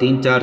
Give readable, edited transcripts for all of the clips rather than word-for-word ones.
3-4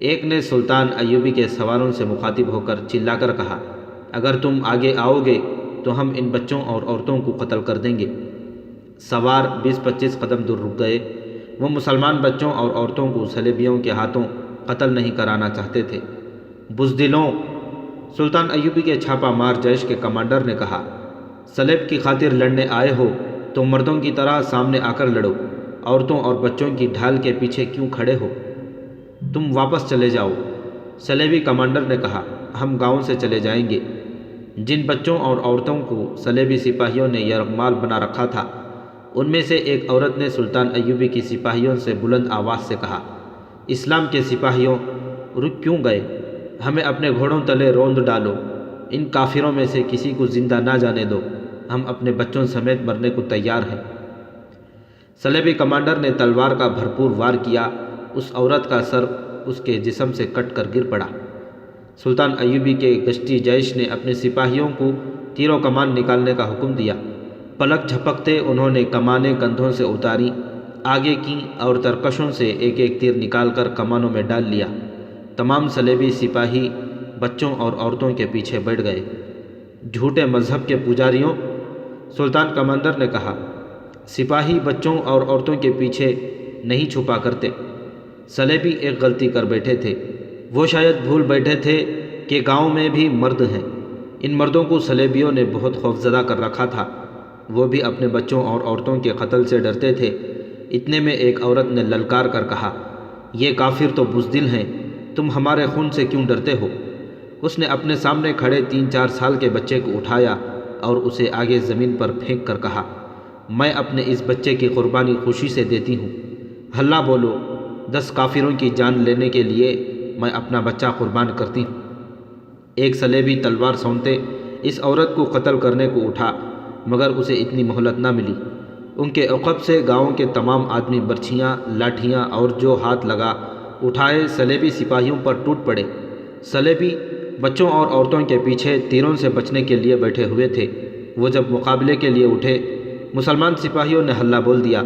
ایک نے سلطان ایوبی کے سواروں سے مخاطب ہو کر چلا کر کہا، اگر تم آگے آؤ گے تو ہم ان بچوں اور عورتوں کو قتل کر دیں گے۔ سوار 20-25 قدم دور رک گئے۔ وہ مسلمان بچوں اور عورتوں کو صلیبیوں کے ہاتھوں قتل نہیں کرانا چاہتے تھے۔ بزدلوں، سلطان ایوبی کے چھاپا مار جیش کے کمانڈر نے کہا، صلیب کی خاطر لڑنے آئے ہو تو مردوں کی طرح سامنے آ کر لڑو، عورتوں اور بچوں کی ڈھال کے پیچھے کیوں کھڑے ہو؟ تم واپس چلے جاؤ۔ صلیبی کمانڈر نے کہا، ہم گاؤں سے چلے جائیں گے۔ جن بچوں اور عورتوں کو صلیبی سپاہیوں نے یرغمال بنا رکھا تھا، ان میں سے ایک عورت نے سلطان ایوبی کی سپاہیوں سے بلند آواز سے کہا، اسلام کے سپاہیوں، رک کیوں گئے؟ ہمیں اپنے گھوڑوں تلے روند ڈالو، ان کافروں میں سے کسی کو زندہ نہ جانے دو، ہم اپنے بچوں سمیت مرنے کو تیار ہیں۔ صلیبی کمانڈر نے تلوار کا بھرپور وار کیا، اس عورت کا سر اس کے جسم سے کٹ کر گر پڑا۔ سلطان ایوبی کے گشتی جیش نے اپنے سپاہیوں کو تیر و کمان نکالنے کا حکم دیا۔ پلک جھپکتے انہوں نے کمانیں کندھوں سے اتاری، آگے کیں اور ترکشوں سے ایک ایک تیر نکال کر کمانوں میں ڈال لیا۔ تمام صلیبی سپاہی بچوں اور عورتوں کے پیچھے بیٹھ گئے۔ جھوٹے مذہب کے پجاریوں، سلطان کمانڈر نے کہا، سپاہی بچوں اور عورتوں کے پیچھے نہیں چھپا کرتے۔ صلیبی ایک غلطی کر بیٹھے تھے، وہ شاید بھول بیٹھے تھے کہ گاؤں میں بھی مرد ہیں۔ ان مردوں کو صلیبیوں نے بہت خوفزدہ کر رکھا تھا، وہ بھی اپنے بچوں اور عورتوں کے قتل سے ڈرتے تھے۔ اتنے میں ایک عورت نے للکار کر کہا، یہ کافر تو بزدل ہیں، تم ہمارے خون سے کیوں ڈرتے ہو؟ اس نے اپنے سامنے کھڑے 3-4 سال کے بچے کو اٹھایا اور اسے آگے زمین پر پھینک کر کہا، میں اپنے اس بچے کی قربانی خوشی سے دیتی ہوں، ہلّا بولو، 10 کافروں کی جان لینے کے لیے میں اپنا بچہ قربان کرتی ہوں۔ ایک صلیبی تلوار سونتے اس عورت کو قتل کرنے کو اٹھا، مگر اسے اتنی مہلت نہ ملی۔ ان کے عقب سے گاؤں کے تمام آدمی برچھیاں، لاٹھیاں اور جو ہاتھ لگا اٹھائے صلیبی سپاہیوں پر ٹوٹ پڑے۔ صلیبی بچوں اور عورتوں کے پیچھے تیروں سے بچنے کے لیے بیٹھے ہوئے تھے۔ وہ جب مقابلے کے لیے اٹھے، مسلمان سپاہیوں نے ہلّا بول دیا۔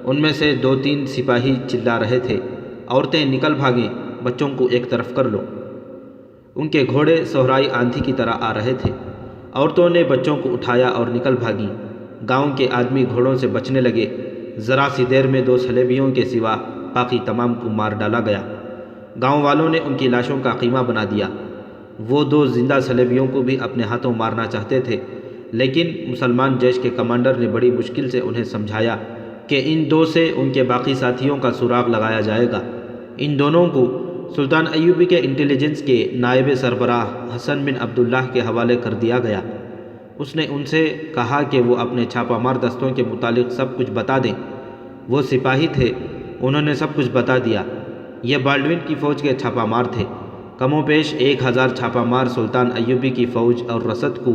ان میں سے 2-3 سپاہی چلا رہے تھے، عورتیں نکل بھاگیں، بچوں کو ایک طرف کر لو۔ ان کے گھوڑے صحرائی آندھی کی طرح آ رہے تھے۔ عورتوں نے بچوں کو اٹھایا اور نکل بھاگیں۔ گاؤں کے آدمی گھوڑوں سے بچنے لگے۔ ذرا سی دیر میں 2 صلیبیوں کے سوا باقی تمام کو مار ڈالا گیا۔ گاؤں والوں نے ان کی لاشوں کا قیمہ بنا دیا۔ وہ 2 زندہ صلیبیوں کو بھی اپنے ہاتھوں مارنا چاہتے تھے، لیکن مسلمان جیش کے کمانڈر نے بڑی مشکل سے انہیں سمجھایا کہ ان 2 سے ان کے باقی ساتھیوں کا سراغ لگایا جائے گا۔ ان دونوں کو سلطان ایوبی کے انٹیلیجنس کے نائب سربراہ حسن بن عبداللہ کے حوالے کر دیا گیا۔ اس نے ان سے کہا کہ وہ اپنے چھاپہ مار دستوں کے متعلق سب کچھ بتا دیں۔ وہ سپاہی تھے، انہوں نے سب کچھ بتا دیا۔ یہ بالڈوین کی فوج کے چھاپہ مار تھے۔ کم و بیش 1000 چھاپہ مار سلطان ایوبی کی فوج اور رسد کو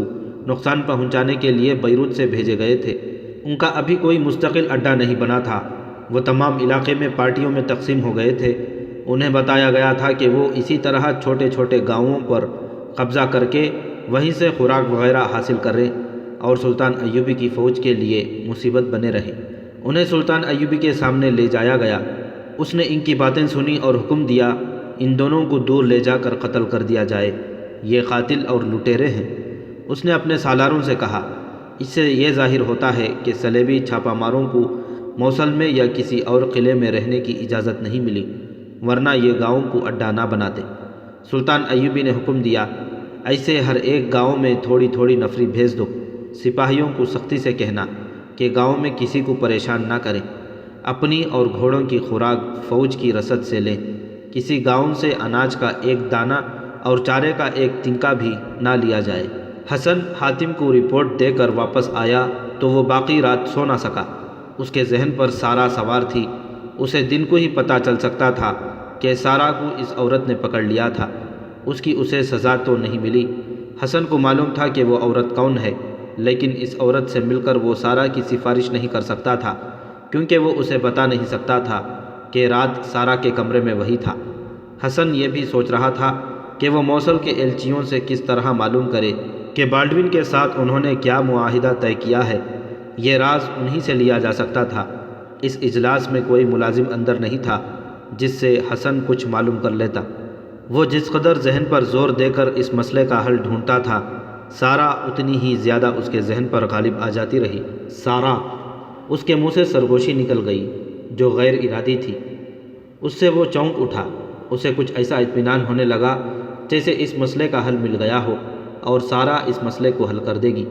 نقصان پہنچانے کے لیے بیروت سے بھیجے گئے تھے۔ ان کا ابھی کوئی مستقل اڈہ نہیں بنا تھا، وہ تمام علاقے میں پارٹیوں میں تقسیم ہو گئے تھے۔ انہیں بتایا گیا تھا کہ وہ اسی طرح چھوٹے چھوٹے گاؤں پر قبضہ کر کے وہیں سے خوراک وغیرہ حاصل کریں اور سلطان ایوبی کی فوج کے لیے مصیبت بنے رہیں۔ انہیں سلطان ایوبی کے سامنے لے جایا گیا۔ اس نے ان کی باتیں سنی اور حکم دیا، ان دونوں کو دور لے جا کر قتل کر دیا جائے، یہ قاتل اور لٹیرے ہیں۔ اس نے اپنے سالاروں سے کہا، اس سے یہ ظاہر ہوتا ہے کہ صلیبی چھاپہ ماروں کو موصل میں یا کسی اور قلعے میں رہنے کی اجازت نہیں ملی، ورنہ یہ گاؤں کو اڈہ نہ بناتے۔ سلطان ایوبی نے حکم دیا، ایسے ہر ایک گاؤں میں تھوڑی تھوڑی نفری بھیج دو۔ سپاہیوں کو سختی سے کہنا کہ گاؤں میں کسی کو پریشان نہ کریں، اپنی اور گھوڑوں کی خوراک فوج کی رسد سے لیں، کسی گاؤں سے اناج کا ایک دانہ اور چارے کا ایک تنکا بھی نہ لیا جائے۔ حسن حاتم کو رپورٹ دے کر واپس آیا تو وہ باقی رات سو نہ سکا۔ اس کے ذہن پر سارا سوار تھی۔ اسے دن کو ہی پتہ چل سکتا تھا کہ سارا کو اس عورت نے پکڑ لیا تھا، اس کی اسے سزا تو نہیں ملی۔ حسن کو معلوم تھا کہ وہ عورت کون ہے، لیکن اس عورت سے مل کر وہ سارا کی سفارش نہیں کر سکتا تھا، کیونکہ وہ اسے بتا نہیں سکتا تھا کہ رات سارا کے کمرے میں وہی تھا۔ حسن یہ بھی سوچ رہا تھا کہ وہ موصل کے ایلچیوں سے کس طرح معلوم کرے کہ بالڈوین کے ساتھ انہوں نے کیا معاہدہ طے کیا ہے۔ یہ راز انہی سے لیا جا سکتا تھا۔ اس اجلاس میں کوئی ملازم اندر نہیں تھا جس سے حسن کچھ معلوم کر لیتا۔ وہ جس قدر ذہن پر زور دے کر اس مسئلے کا حل ڈھونڈتا تھا، سارہ اتنی ہی زیادہ اس کے ذہن پر غالب آ جاتی رہی۔ سارہ، اس کے منہ سے سرگوشی نکل گئی جو غیر ارادی تھی۔ اس سے وہ چونک اٹھا۔ اسے کچھ ایسا اطمینان ہونے لگا جیسے اس مسئلے کا حل مل گیا ہو اور سارہ اس مسئلے کو حل کر دے گی۔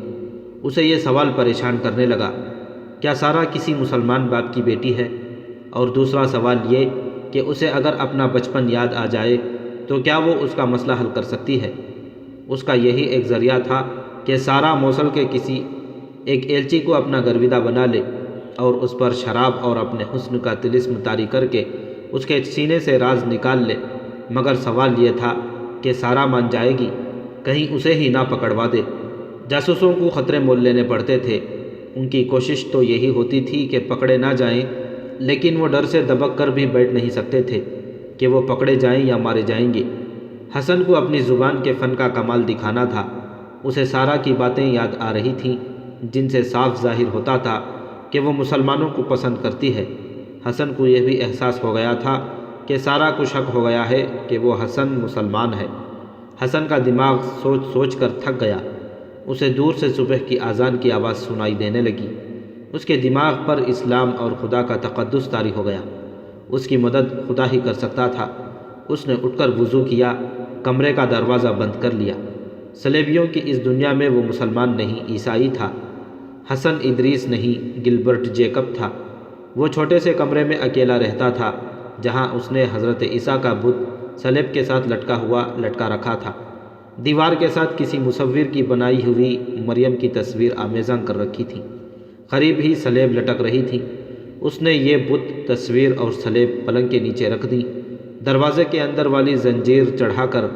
اسے یہ سوال پریشان کرنے لگا، کیا سارہ کسی مسلمان باپ کی بیٹی ہے؟ اور دوسرا سوال یہ کہ اسے اگر اپنا بچپن یاد آ جائے تو کیا وہ اس کا مسئلہ حل کر سکتی ہے؟ اس کا یہی ایک ذریعہ تھا کہ سارہ موصل کے کسی ایک ایلچی کو اپنا گرویدہ بنا لے اور اس پر شراب اور اپنے حسن کا طلسم طاری کر کے اس کے سینے سے راز نکال لے۔ مگر سوال یہ تھا کہ سارہ مان جائے گی؟ کہیں اسے ہی نہ پکڑوا دے۔ جاسوسوں کو خطرے مول لینے پڑتے تھے۔ ان کی کوشش تو یہی ہوتی تھی کہ پکڑے نہ جائیں، لیکن وہ ڈر سے دبک کر بھی بیٹھ نہیں سکتے تھے کہ وہ پکڑے جائیں یا مارے جائیں گے۔ حسن کو اپنی زبان کے فن کا کمال دکھانا تھا۔ اسے سارہ کی باتیں یاد آ رہی تھیں جن سے صاف ظاہر ہوتا تھا کہ وہ مسلمانوں کو پسند کرتی ہے۔ حسن کو یہ بھی احساس ہو گیا تھا کہ سارہ کو شک ہو گیا ہے کہ وہ حسن مسلمان ہے۔ حسن کا دماغ سوچ سوچ کر تھک گیا۔ اسے دور سے صبح کی اذان کی آواز سنائی دینے لگی۔ اس کے دماغ پر اسلام اور خدا کا تقدس طاری ہو گیا۔ اس کی مدد خدا ہی کر سکتا تھا۔ اس نے اٹھ کر وضو کیا، کمرے کا دروازہ بند کر لیا۔ صلیبیوں کی اس دنیا میں وہ مسلمان نہیں، عیسائی تھا۔ حسن ادریس نہیں، گلبرٹ جیکب تھا۔ وہ چھوٹے سے کمرے میں اکیلا رہتا تھا جہاں اس نے حضرت عیسیٰ کا بت صلیب کے ساتھ لٹکا رکھا تھا۔ دیوار کے ساتھ کسی مصور کی بنائی ہوئی مریم کی تصویر آمیزاں کر رکھی تھی۔ قریب ہی صلیب لٹک رہی تھی۔ اس نے یہ بت، تصویر اور صلیب پلنگ کے نیچے رکھ دی۔ دروازے کے اندر والی زنجیر چڑھا کر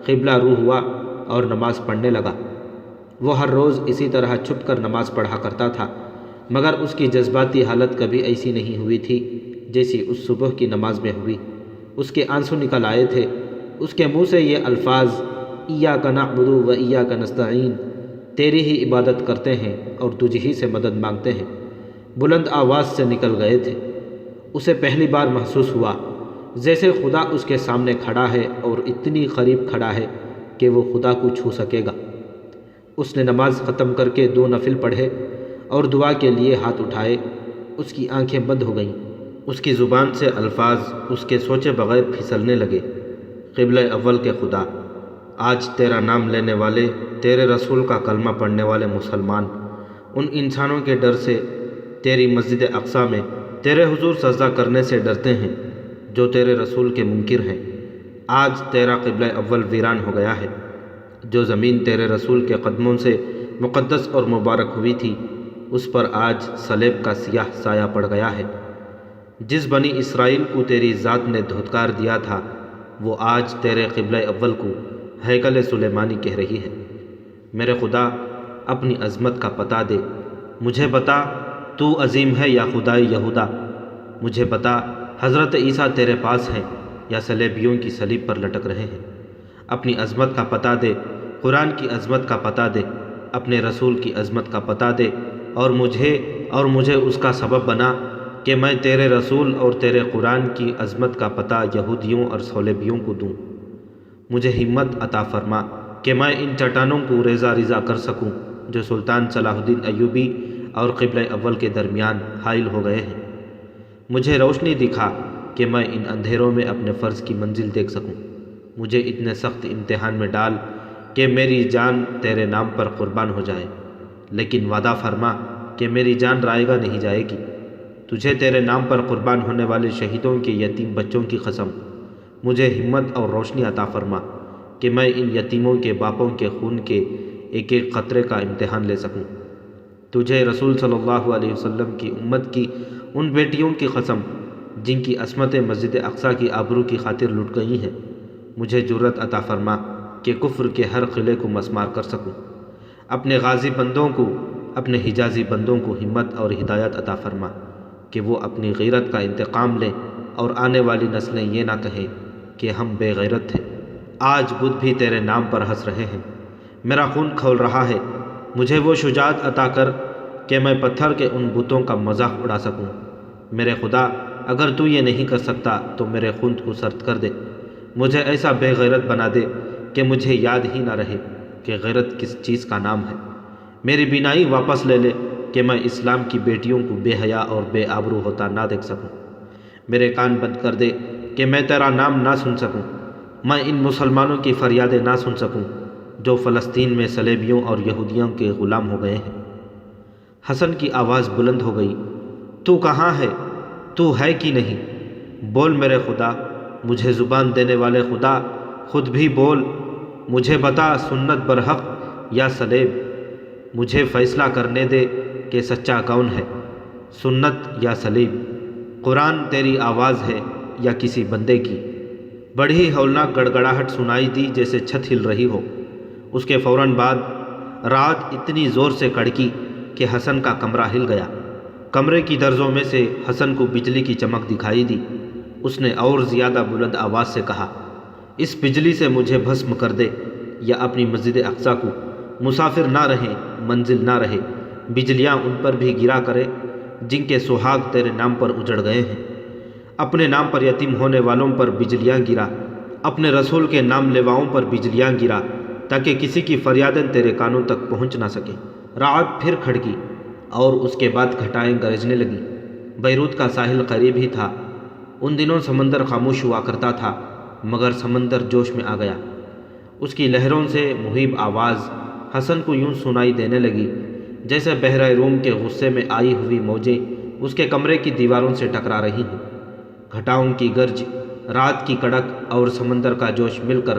قبلہ رو ہوا اور نماز پڑھنے لگا۔ وہ ہر روز اسی طرح چھپ کر نماز پڑھا کرتا تھا، مگر اس کی جذباتی حالت کبھی ایسی نہیں ہوئی تھی جیسی اس صبح کی نماز میں ہوئی۔ اس کے آنسو نکل آئے تھے۔ اس کے منہ سے یہ الفاظ، ایاک نعبد و ایاک نستعین، تیری ہی عبادت کرتے ہیں اور تجھ ہی سے مدد مانگتے ہیں، بلند آواز سے نکل گئے تھے۔ اسے پہلی بار محسوس ہوا جیسے خدا اس کے سامنے کھڑا ہے اور اتنی قریب کھڑا ہے کہ وہ خدا کو چھو سکے گا۔ اس نے نماز ختم کر کے 2 نفل پڑھے اور دعا کے لیے ہاتھ اٹھائے۔ اس کی آنکھیں بند ہو گئیں۔ اس کی زبان سے الفاظ اس کے سوچے بغیر پھسلنے لگے۔ قبلہ اول کے خدا، آج تیرا نام لینے والے، تیرے رسول کا کلمہ پڑھنے والے مسلمان ان انسانوں کے ڈر سے تیری مسجد اقصیٰ میں تیرے حضور سجدہ کرنے سے ڈرتے ہیں جو تیرے رسول کے منکر ہیں۔ آج تیرا قبلہ اول ویران ہو گیا ہے۔ جو زمین تیرے رسول کے قدموں سے مقدس اور مبارک ہوئی تھی، اس پر آج صلیب کا سیاہ سایہ پڑ گیا ہے۔ جس بنی اسرائیل کو تیری ذات نے دھتکار دیا تھا، وہ آج تیرے قبلہ اول کو ہیکل سلیمانی کہہ رہی ہے۔ میرے خدا، اپنی عظمت کا پتہ دے۔ مجھے بتا تو عظیم ہے یا خدائے یہودا۔ مجھے بتا حضرت عیسیٰ تیرے پاس ہیں یا صلیبیوں کی صلیب پر لٹک رہے ہیں۔ اپنی عظمت کا پتہ دے، قرآن کی عظمت کا پتہ دے، اپنے رسول کی عظمت کا پتہ دے، اور مجھے اس کا سبب بنا کہ میں تیرے رسول اور تیرے قرآن کی عظمت کا پتہ یہودیوں اور صلیبیوں کو دوں۔ مجھے ہمت عطا فرما کہ میں ان چٹانوں کو ریزہ ریزہ کر سکوں جو سلطان صلاح الدین ایوبی اور قبلہ اول کے درمیان حائل ہو گئے ہیں۔ مجھے روشنی دکھا کہ میں ان اندھیروں میں اپنے فرض کی منزل دیکھ سکوں۔ مجھے اتنے سخت امتحان میں ڈال کہ میری جان تیرے نام پر قربان ہو جائے، لیکن وعدہ فرما کہ میری جان رائیگاں نہیں جائے گی۔ تجھے تیرے نام پر قربان ہونے والے شہیدوں کے یتیم بچوں کی قسم، مجھے ہمت اور روشنی عطا فرما کہ میں ان یتیموں کے باپوں کے خون کے ایک ایک قطرے کا امتحان لے سکوں۔ تجھے رسول صلی اللہ علیہ وسلم کی امت کی ان بیٹیوں کی قسم جن کی عصمتیں مسجد اقصیٰ کی آبرو کی خاطر لٹ گئی ہیں، مجھے جرأت عطا فرما کہ کفر کے ہر قلعے کو مسمار کر سکوں۔ اپنے غازی بندوں کو، اپنے حجازی بندوں کو ہمت اور ہدایت عطا فرما کہ وہ اپنی غیرت کا انتقام لیں اور آنے والی نسلیں یہ نہ کہیں کہ ہم بے غیرت تھے۔ آج بدھ بھی تیرے نام پر ہنس رہے ہیں۔ میرا خون کھول رہا ہے۔ مجھے وہ شجاعت عطا کر کہ میں پتھر کے ان بتوں کا مذاق اڑا سکوں۔ میرے خدا، اگر تو یہ نہیں کر سکتا تو میرے خون کو سرد کر دے۔ مجھے ایسا بے غیرت بنا دے کہ مجھے یاد ہی نہ رہے کہ غیرت کس چیز کا نام ہے۔ میری بینائی واپس لے لے کہ میں اسلام کی بیٹیوں کو بے حیا اور بے آبرو ہوتا نہ دیکھ سکوں۔ میرے کان بند کر دے کہ میں تیرا نام نہ سن سکوں، میں ان مسلمانوں کی فریادیں نہ سن سکوں جو فلسطین میں صلیبیوں اور یہودیوں کے غلام ہو گئے ہیں۔ حسن کی آواز بلند ہو گئی، تو کہاں ہے؟ تو ہے کہ نہیں؟ بول میرے خدا، مجھے زبان دینے والے خدا، خود بھی بول، مجھے بتا سنت برحق یا صلیب، مجھے فیصلہ کرنے دے کہ سچا کون ہے، سنت یا صلیب، قرآن تیری آواز ہے یا کسی بندے کی۔ بڑی ہولناک گڑگڑاہٹ سنائی دی جیسے چھت ہل رہی ہو۔ اس کے فوراً بعد رات اتنی زور سے کڑکی کہ حسن کا کمرہ ہل گیا۔ کمرے کی درزوں میں سے حسن کو بجلی کی چمک دکھائی دی۔ اس نے اور زیادہ بلند آواز سے کہا، اس بجلی سے مجھے بھسم کر دے یا اپنی مسجد اقصیٰ کو مسافر نہ رہیں، منزل نہ رہے، بجلیاں ان پر بھی گرا کرے جن کے سہاگ تیرے نام پر اجڑ گئے ہیں۔ اپنے نام پر یتیم ہونے والوں پر بجلیاں گرا، اپنے رسول کے نام لیواؤں پر بجلیاں گرا تاکہ کسی کی فریادیں تیرے کانوں تک پہنچ نہ سکے۔ رات پھر کھڑکی اور اس کے بعد گھٹائیں گرجنے لگیں۔ بیروت کا ساحل قریب ہی تھا۔ ان دنوں سمندر خاموش ہوا کرتا تھا، مگر سمندر جوش میں آ گیا۔ اس کی لہروں سے مہیب آواز حسن کو یوں سنائی دینے لگی جیسے بحر روم کے غصے میں آئی ہوئی موجیں اس کے کمرے کی دیواروں سے ٹکرا رہی ہیں۔ گھٹاؤں کی گرج، رات کی کڑک اور سمندر کا جوش مل کر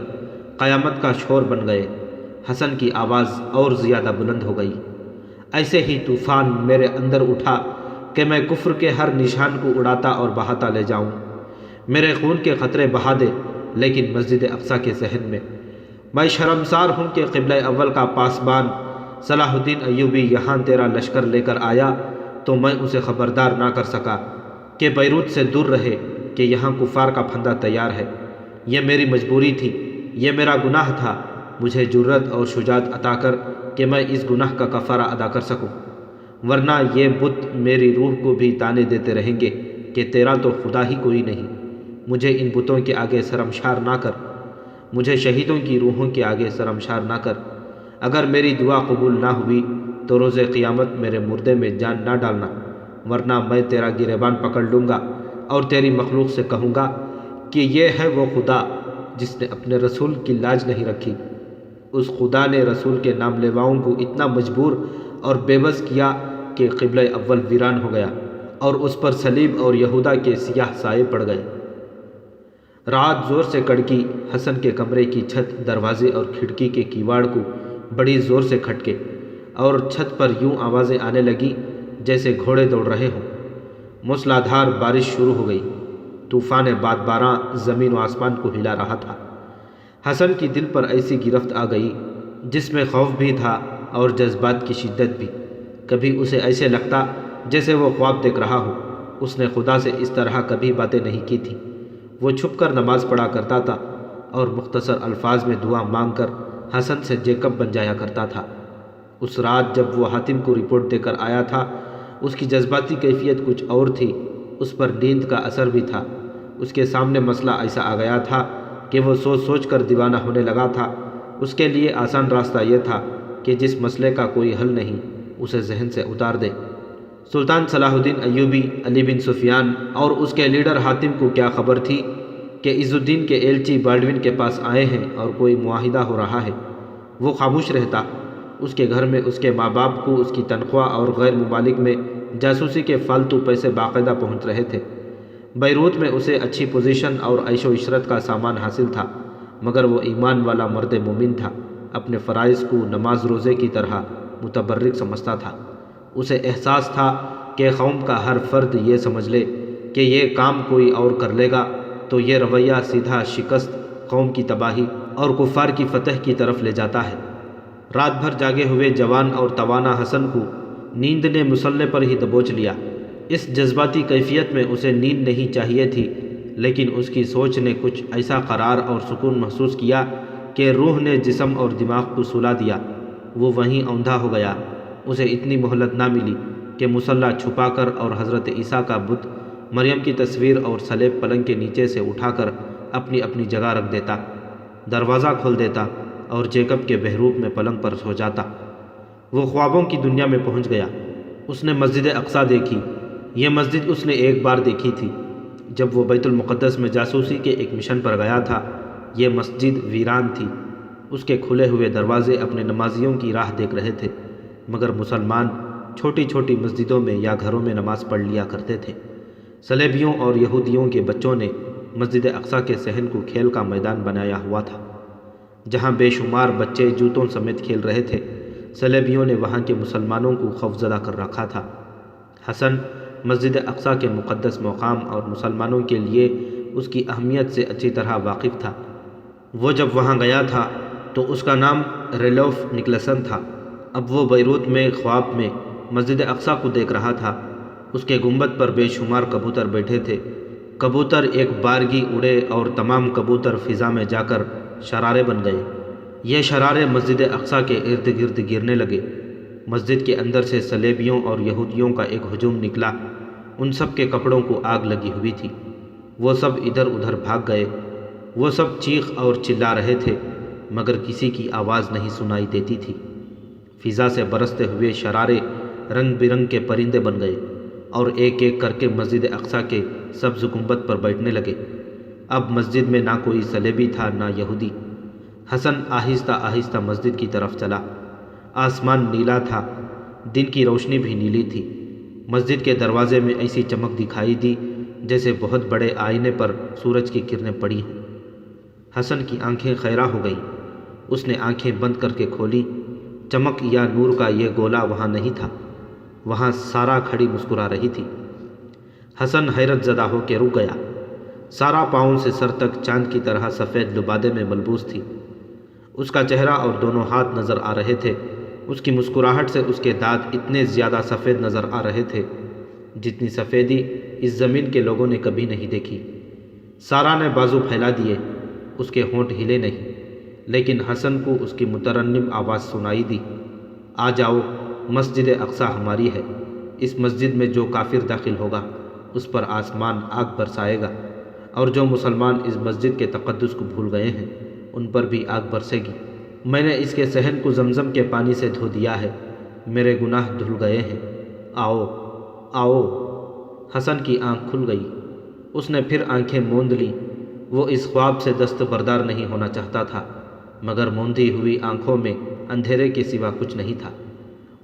قیامت کا شور بن گئے۔ حسن کی آواز اور زیادہ بلند ہو گئی، ایسے ہی طوفان میرے اندر اٹھا کہ میں کفر کے ہر نشان کو اڑاتا اور بہاتا لے جاؤں۔ میرے خون کے قطرے بہا دے لیکن مسجد اقصیٰ کے صحن میں۔ میں شرمسار ہوں کہ قبلہ اول کا پاسبان صلاح الدین ایوبی یہاں تیرا لشکر لے کر آیا تو میں اسے خبردار نہ کر سکا کہ بیروت سے دور رہے کہ یہاں کفار کا پھندا تیار ہے۔ یہ میری مجبوری تھی، یہ میرا گناہ تھا۔ مجھے جرت اور شجاعت عطا کر کہ میں اس گناہ کا کفارہ ادا کر سکوں، ورنہ یہ بت میری روح کو بھی تانے دیتے رہیں گے کہ تیرا تو خدا ہی کوئی نہیں۔ مجھے ان بتوں کے آگے شرمشار نہ کر، مجھے شہیدوں کی روحوں کے آگے شرمشار نہ کر۔ اگر میری دعا قبول نہ ہوئی تو روز قیامت میرے مردے میں جان نہ ڈالنا، ورنہ میں تیرا گریبان پکڑ لوں گا اور تیری مخلوق سے کہوں گا کہ یہ ہے وہ خدا جس نے اپنے رسول کی لاج نہیں رکھی۔ اس خدا نے رسول کے نام لیواؤں کو اتنا مجبور اور بے بس کیا کہ قبلہ اول ویران ہو گیا اور اس پر صلیب اور یہودا کے سیاہ سائے پڑ گئے۔ رات زور سے کڑکی، حسن کے کمرے کی چھت، دروازے اور کھڑکی کے کیواڑ کو بڑی زور سے کھٹکے اور چھت پر یوں آوازیں آنے لگیں جیسے گھوڑے دوڑ رہے ہوں۔ موسلادھار بارش شروع ہو گئی۔ طوفان باد باراں زمین و آسمان کو ہلا رہا تھا۔ حسن کی دل پر ایسی گرفت آ گئی جس میں خوف بھی تھا اور جذبات کی شدت بھی۔ کبھی اسے ایسے لگتا جیسے وہ خواب دیکھ رہا ہو۔ اس نے خدا سے اس طرح کبھی باتیں نہیں کی تھیں۔ وہ چھپ کر نماز پڑھا کرتا تھا اور مختصر الفاظ میں دعا مانگ کر حسن سے جیکب بن جایا کرتا تھا۔ اس رات جب وہ حاتم کو رپورٹ دے کر آیا تھا، اس کی جذباتی کیفیت کچھ اور تھی۔ اس پر نیند کا اثر بھی تھا۔ اس کے سامنے مسئلہ ایسا آ گیا تھا کہ وہ سوچ سوچ کر دیوانہ ہونے لگا تھا۔ اس کے لیے آسان راستہ یہ تھا کہ جس مسئلے کا کوئی حل نہیں اسے ذہن سے اتار دے۔ سلطان صلاح الدین ایوبی، علی بن سفیان اور اس کے لیڈر حاتم کو کیا خبر تھی کہ عز الدین کے ایلچی بالڈوین کے پاس آئے ہیں اور کوئی معاہدہ ہو رہا ہے؟ وہ خاموش رہتا۔ اس کے گھر میں اس کے ماں باپ کو اس کی تنخواہ اور غیر ممالک میں جاسوسی کے فالتو پیسے باقاعدہ پہنچ رہے تھے۔ بیروت میں اسے اچھی پوزیشن اور عیش و عشرت کا سامان حاصل تھا، مگر وہ ایمان والا مرد مومن تھا۔ اپنے فرائض کو نماز روزے کی طرح متبرک سمجھتا تھا۔ اسے احساس تھا کہ قوم کا ہر فرد یہ سمجھ لے کہ یہ کام کوئی اور کر لے گا تو یہ رویہ سیدھا شکست، قوم کی تباہی اور کفار کی فتح کی طرف لے جاتا ہے۔ رات بھر جاگے ہوئے جوان اور توانا حسن کو نیند نے مسلح پر ہی دبوچ لیا۔ اس جذباتی کیفیت میں اسے نیند نہیں چاہیے تھی، لیکن اس کی سوچ نے کچھ ایسا قرار اور سکون محسوس کیا کہ روح نے جسم اور دماغ کو سلا دیا۔ وہ وہیں اوندا ہو گیا۔ اسے اتنی مہلت نہ ملی کہ مصلی چھپا کر اور حضرت عیسیٰ کا بت، مریم کی تصویر اور صلیب پلنگ کے نیچے سے اٹھا کر اپنی اپنی جگہ رکھ دیتا، دروازہ کھول دیتا اور جیکب کے بہروپ میں پلنگ پر سو جاتا۔ وہ خوابوں کی دنیا میں پہنچ گیا۔ اس نے مسجد اقصیٰ دیکھی۔ یہ مسجد اس نے ایک بار دیکھی تھی جب وہ بیت المقدس میں جاسوسی کے ایک مشن پر گیا تھا۔ یہ مسجد ویران تھی۔ اس کے کھلے ہوئے دروازے اپنے نمازیوں کی راہ دیکھ رہے تھے، مگر مسلمان چھوٹی چھوٹی مسجدوں میں یا گھروں میں نماز پڑھ لیا کرتے تھے۔ صلیبیوں اور یہودیوں کے بچوں نے مسجد اقصیٰ کے صحن کو کھیل کا میدان بنایا ہوا تھا، جہاں بے شمار بچے جوتوں سمیت کھیل رہے تھے۔ صلیبیوں نے وہاں کے مسلمانوں کو خوفزدہ کر رکھا تھا۔ حسن مسجد اقصیٰ کے مقدس مقام اور مسلمانوں کے لیے اس کی اہمیت سے اچھی طرح واقف تھا۔ وہ جب وہاں گیا تھا تو اس کا نام ریلوف نکلسن تھا۔ اب وہ بیروت میں خواب میں مسجد اقصیٰ کو دیکھ رہا تھا۔ اس کے گنبد پر بے شمار کبوتر بیٹھے تھے۔ کبوتر ایک بارگی اڑے اور تمام کبوتر فضا میں جا کر شرارے بن گئے۔ یہ شرارے مسجد اقصیٰ کے ارد گرد گرنے لگے۔ مسجد کے اندر سے صلیبیوں اور یہودیوں کا ایک ہجوم نکلا۔ ان سب کے کپڑوں کو آگ لگی ہوئی تھی۔ وہ سب ادھر ادھر بھاگ گئے۔ وہ سب چیخ اور چلا رہے تھے، مگر کسی کی آواز نہیں سنائی دیتی تھی۔ فضا سے برستے ہوئے شرارے رنگ برنگ کے پرندے بن گئے اور ایک ایک کر کے مسجد اقصیٰ کے سبز گنبد پر بیٹھنے لگے۔ اب مسجد میں نہ کوئی صلیبی تھا نہ یہودی۔ حسن آہستہ آہستہ مسجد کی طرف چلا۔ آسمان نیلا تھا، دن کی روشنی بھی نیلی تھی۔ مسجد کے دروازے میں ایسی چمک دکھائی دی جیسے بہت بڑے آئینے پر سورج کی کرنیں پڑی ہوں۔ حسن کی آنکھیں خیرہ ہو گئیں۔ اس نے آنکھیں بند کر کے کھولی۔ چمک یا نور کا یہ گولا وہاں نہیں تھا۔ وہاں سارا کھڑی مسکرا رہی تھی۔ حسن حیرت زدہ ہو کے رک گیا۔ سارا پاؤں سے سر تک چاند کی طرح سفید لبادے میں ملبوس تھی۔ اس کا چہرہ اور دونوں ہاتھ نظر آ رہے تھے۔ اس کی مسکراہٹ سے اس کے دانت اتنے زیادہ سفید نظر آ رہے تھے جتنی سفیدی اس زمین کے لوگوں نے کبھی نہیں دیکھی۔ سارا نے بازو پھیلا دیے۔ اس کے ہونٹ ہلے نہیں، لیکن حسن کو اس کی مترنم آواز سنائی دی، آ جاؤ، مسجد اقصیٰ ہماری ہے۔ اس مسجد میں جو کافر داخل ہوگا اس پر آسمان آگ برسائے گا، اور جو مسلمان اس مسجد کے تقدس کو بھول گئے ہیں ان پر بھی آگ برسے گی۔ میں نے اس کے صحن کو زمزم کے پانی سے دھو دیا ہے، میرے گناہ دھل گئے ہیں، آؤ آؤ۔ حسن کی آنکھ کھل گئی۔ اس نے پھر آنکھیں موند لیں۔ وہ اس خواب سے دستبردار نہیں ہونا چاہتا تھا، مگر موندی ہوئی آنکھوں میں اندھیرے کے سوا کچھ نہیں تھا۔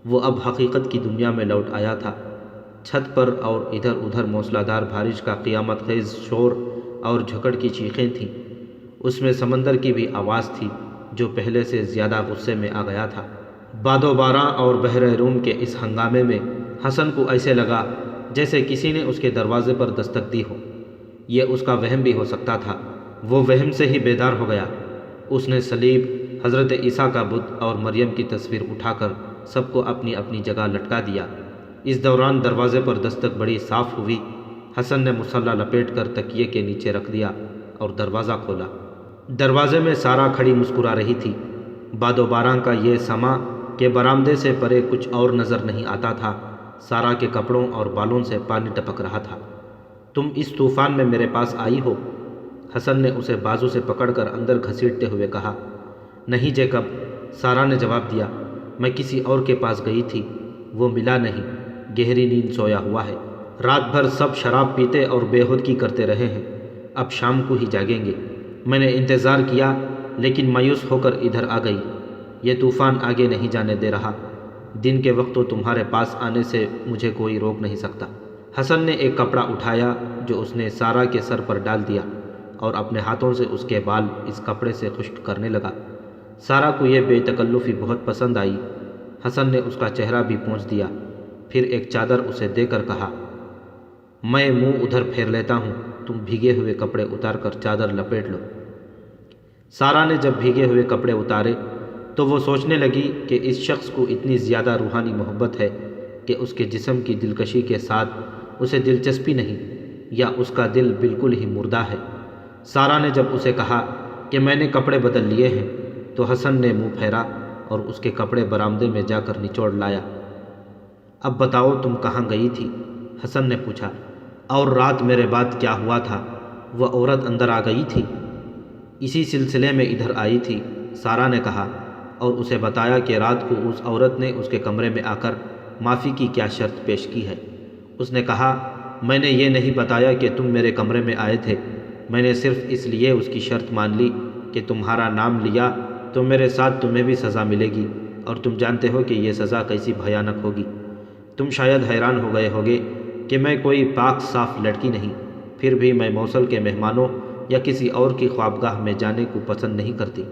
وہ اب حقیقت کی دنیا میں لوٹ آیا تھا۔ چھت پر اور ادھر ادھر موسلا دھار بارش کا قیامت خیز شور اور جھکڑ کی چیخیں تھیں۔ اس میں سمندر کی بھی آواز تھی جو پہلے سے زیادہ غصے میں آ گیا تھا۔ باد و باراں اور بحر روم کے اس ہنگامے میں حسن کو ایسے لگا جیسے کسی نے اس کے دروازے پر دستک دی ہو۔ یہ اس کا وہم بھی ہو سکتا تھا۔ وہ وہم سے ہی بیدار ہو گیا۔ اس نے صلیب، حضرت عیسیٰ کا بت اور مریم کی تصویر اٹھا کر سب کو اپنی اپنی جگہ لٹکا دیا۔ اس دوران دروازے پر دستک بڑی صاف ہوئی۔ حسن نے مصلی لپیٹ کر تکیے کے نیچے رکھ دیا اور دروازہ کھولا۔ دروازے میں سارا کھڑی مسکرا رہی تھی۔ باد و باراں کا یہ سما کہ برآمدے سے پرے کچھ اور نظر نہیں آتا تھا۔ سارا کے کپڑوں اور بالوں سے پانی ٹپک رہا تھا۔ تم اس طوفان میں میرے پاس آئی ہو؟ حسن نے اسے بازو سے پکڑ کر اندر گھسیٹتے ہوئے کہا۔ نہیں جیکب، سارا نے جواب دیا، میں کسی اور کے پاس گئی تھی، وہ ملا نہیں، گہری نیند سویا ہوا ہے۔ رات بھر سب شراب پیتے اور بے ہودگی کرتے رہے ہیں، اب شام کو ہی جاگیں گے۔ میں نے انتظار کیا لیکن مایوس ہو کر ادھر آ گئی۔ یہ طوفان آگے نہیں جانے دے رہا۔ دن کے وقت تو تمہارے پاس آنے سے مجھے کوئی روک نہیں سکتا۔ حسن نے ایک کپڑا اٹھایا جو اس نے سارا کے سر پر ڈال دیا اور اپنے ہاتھوں سے اس کے بال اس کپڑے سے خشک کرنے لگا۔ سارا کو یہ بے تکلفی بہت پسند آئی۔ حسن نے اس کا چہرہ بھی پونچھ دیا، پھر ایک چادر اسے دے کر کہا، میں منہ ادھر پھیر لیتا ہوں، تم بھیگے ہوئے کپڑے اتار کر چادر لپیٹ لو۔ سارا نے جب بھیگے ہوئے کپڑے اتارے تو وہ سوچنے لگی کہ اس شخص کو اتنی زیادہ روحانی محبت ہے کہ اس کے جسم کی دلکشی کے ساتھ اسے دلچسپی نہیں، یا اس کا دل بالکل ہی مردہ ہے۔ سارا نے جب اسے کہا کہ میں نے کپڑے بدل لیے ہیں تو حسن نے منہ پھیرا اور اس کے کپڑے برآمدے میں جا کر نچوڑ لایا۔ اب بتاؤ تم کہاں گئی تھی؟ حسن نے پوچھا، اور رات میرے بعد کیا ہوا تھا؟ وہ عورت اندر آ گئی تھی؟ اسی سلسلے میں ادھر آئی تھی، سارہ نے کہا، اور اسے بتایا کہ رات کو اس عورت نے اس کے کمرے میں آ کر معافی کی کیا شرط پیش کی ہے۔ اس نے کہا، میں نے یہ نہیں بتایا کہ تم میرے کمرے میں آئے تھے، میں نے صرف اس لیے اس کی شرط مان لی کہ تمہارا نام لیا تو میرے ساتھ تمہیں بھی سزا ملے گی، اور تم جانتے ہو کہ یہ سزا کیسی بھیانک ہوگی۔ تم شاید حیران ہو گئے ہوگے کہ میں کوئی پاک صاف لڑکی نہیں، پھر بھی میں موصل کے مہمانوں یا کسی اور کی خوابگاہ میں جانے کو پسند نہیں کرتی۔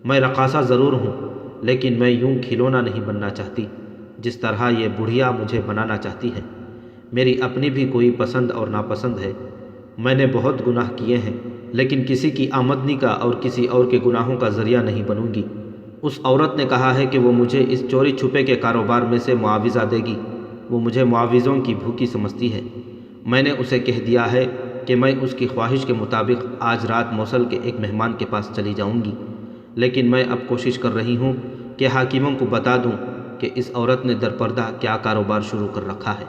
میں رقاصہ ضرور ہوں، لیکن میں یوں کھلونا نہیں بننا چاہتی جس طرح یہ بڑھیا مجھے بنانا چاہتی ہے۔ میری اپنی بھی کوئی پسند اور ناپسند ہے۔ میں نے بہت گناہ کیے ہیں، لیکن کسی کی آمدنی کا اور کسی اور کے گناہوں کا ذریعہ نہیں بنوں گی۔ اس عورت نے کہا ہے کہ وہ مجھے اس چوری چھپے کے کاروبار میں سے معاوضہ دے گی، وہ مجھے معاوضوں کی بھوکی سمجھتی ہے۔ میں نے اسے کہہ دیا ہے کہ میں اس کی خواہش کے مطابق آج رات موصل کے ایک مہمان کے پاس چلی جاؤں گی، لیکن میں اب کوشش کر رہی ہوں کہ حاکموں کو بتا دوں کہ اس عورت نے درپردہ کیا کاروبار شروع کر رکھا ہے،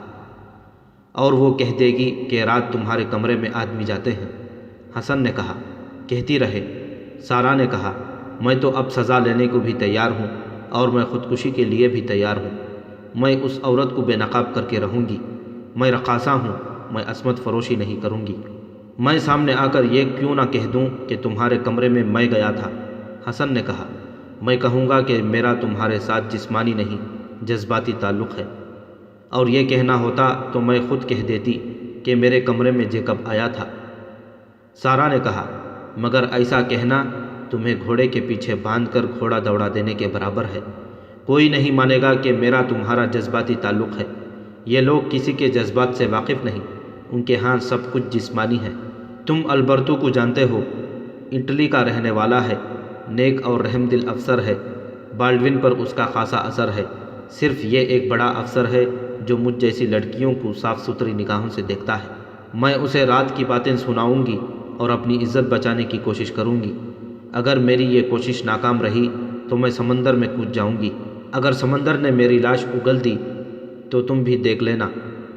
اور وہ کہہ دے گی کہ رات تمہارے کمرے میں آدمی جاتے ہیں۔ حسن نے کہا، کہتی رہے۔ سارہ نے کہا، میں تو اب سزا لینے کو بھی تیار ہوں، اور میں خودکشی کے لیے بھی تیار ہوں۔ میں اس عورت کو بے نقاب کر کے رہوں گی۔ میں رقاصہ ہوں، میں عصمت فروشی نہیں کروں گی۔ میں سامنے آ کر یہ کیوں نہ کہہ دوں کہ تمہارے کمرے میں میں گیا تھا۔ حسن نے کہا، میں کہوں گا کہ میرا تمہارے ساتھ جسمانی نہیں جذباتی تعلق ہے، اور یہ کہنا ہوتا تو میں خود کہہ دیتی کہ میرے کمرے میں جیکب آیا تھا۔ سارہ نے کہا، مگر ایسا کہنا تمہیں گھوڑے کے پیچھے باندھ کر گھوڑا دوڑا دینے کے برابر ہے۔ کوئی نہیں مانے گا کہ میرا تمہارا جذباتی تعلق ہے۔ یہ لوگ کسی کے جذبات سے واقف نہیں، ان کے ہاں سب کچھ جسمانی ہے۔ تم البرتو کو جانتے ہو، اٹلی کا رہنے والا ہے، نیک اور رحم دل افسر ہے۔ بالڈون پر اس کا خاصا اثر ہے۔ صرف یہ ایک بڑا افسر ہے جو مجھ جیسی لڑکیوں کو صاف ستھری نگاہوں سے دیکھتا ہے۔ میں اسے رات کی باتیں سناؤں گی اور اپنی عزت بچانے کی کوشش کروں گی۔ اگر میری یہ کوشش ناکام رہی تو میں سمندر میں کود جاؤں گی۔ اگر سمندر نے میری لاش اگل دی تو تم بھی دیکھ لینا،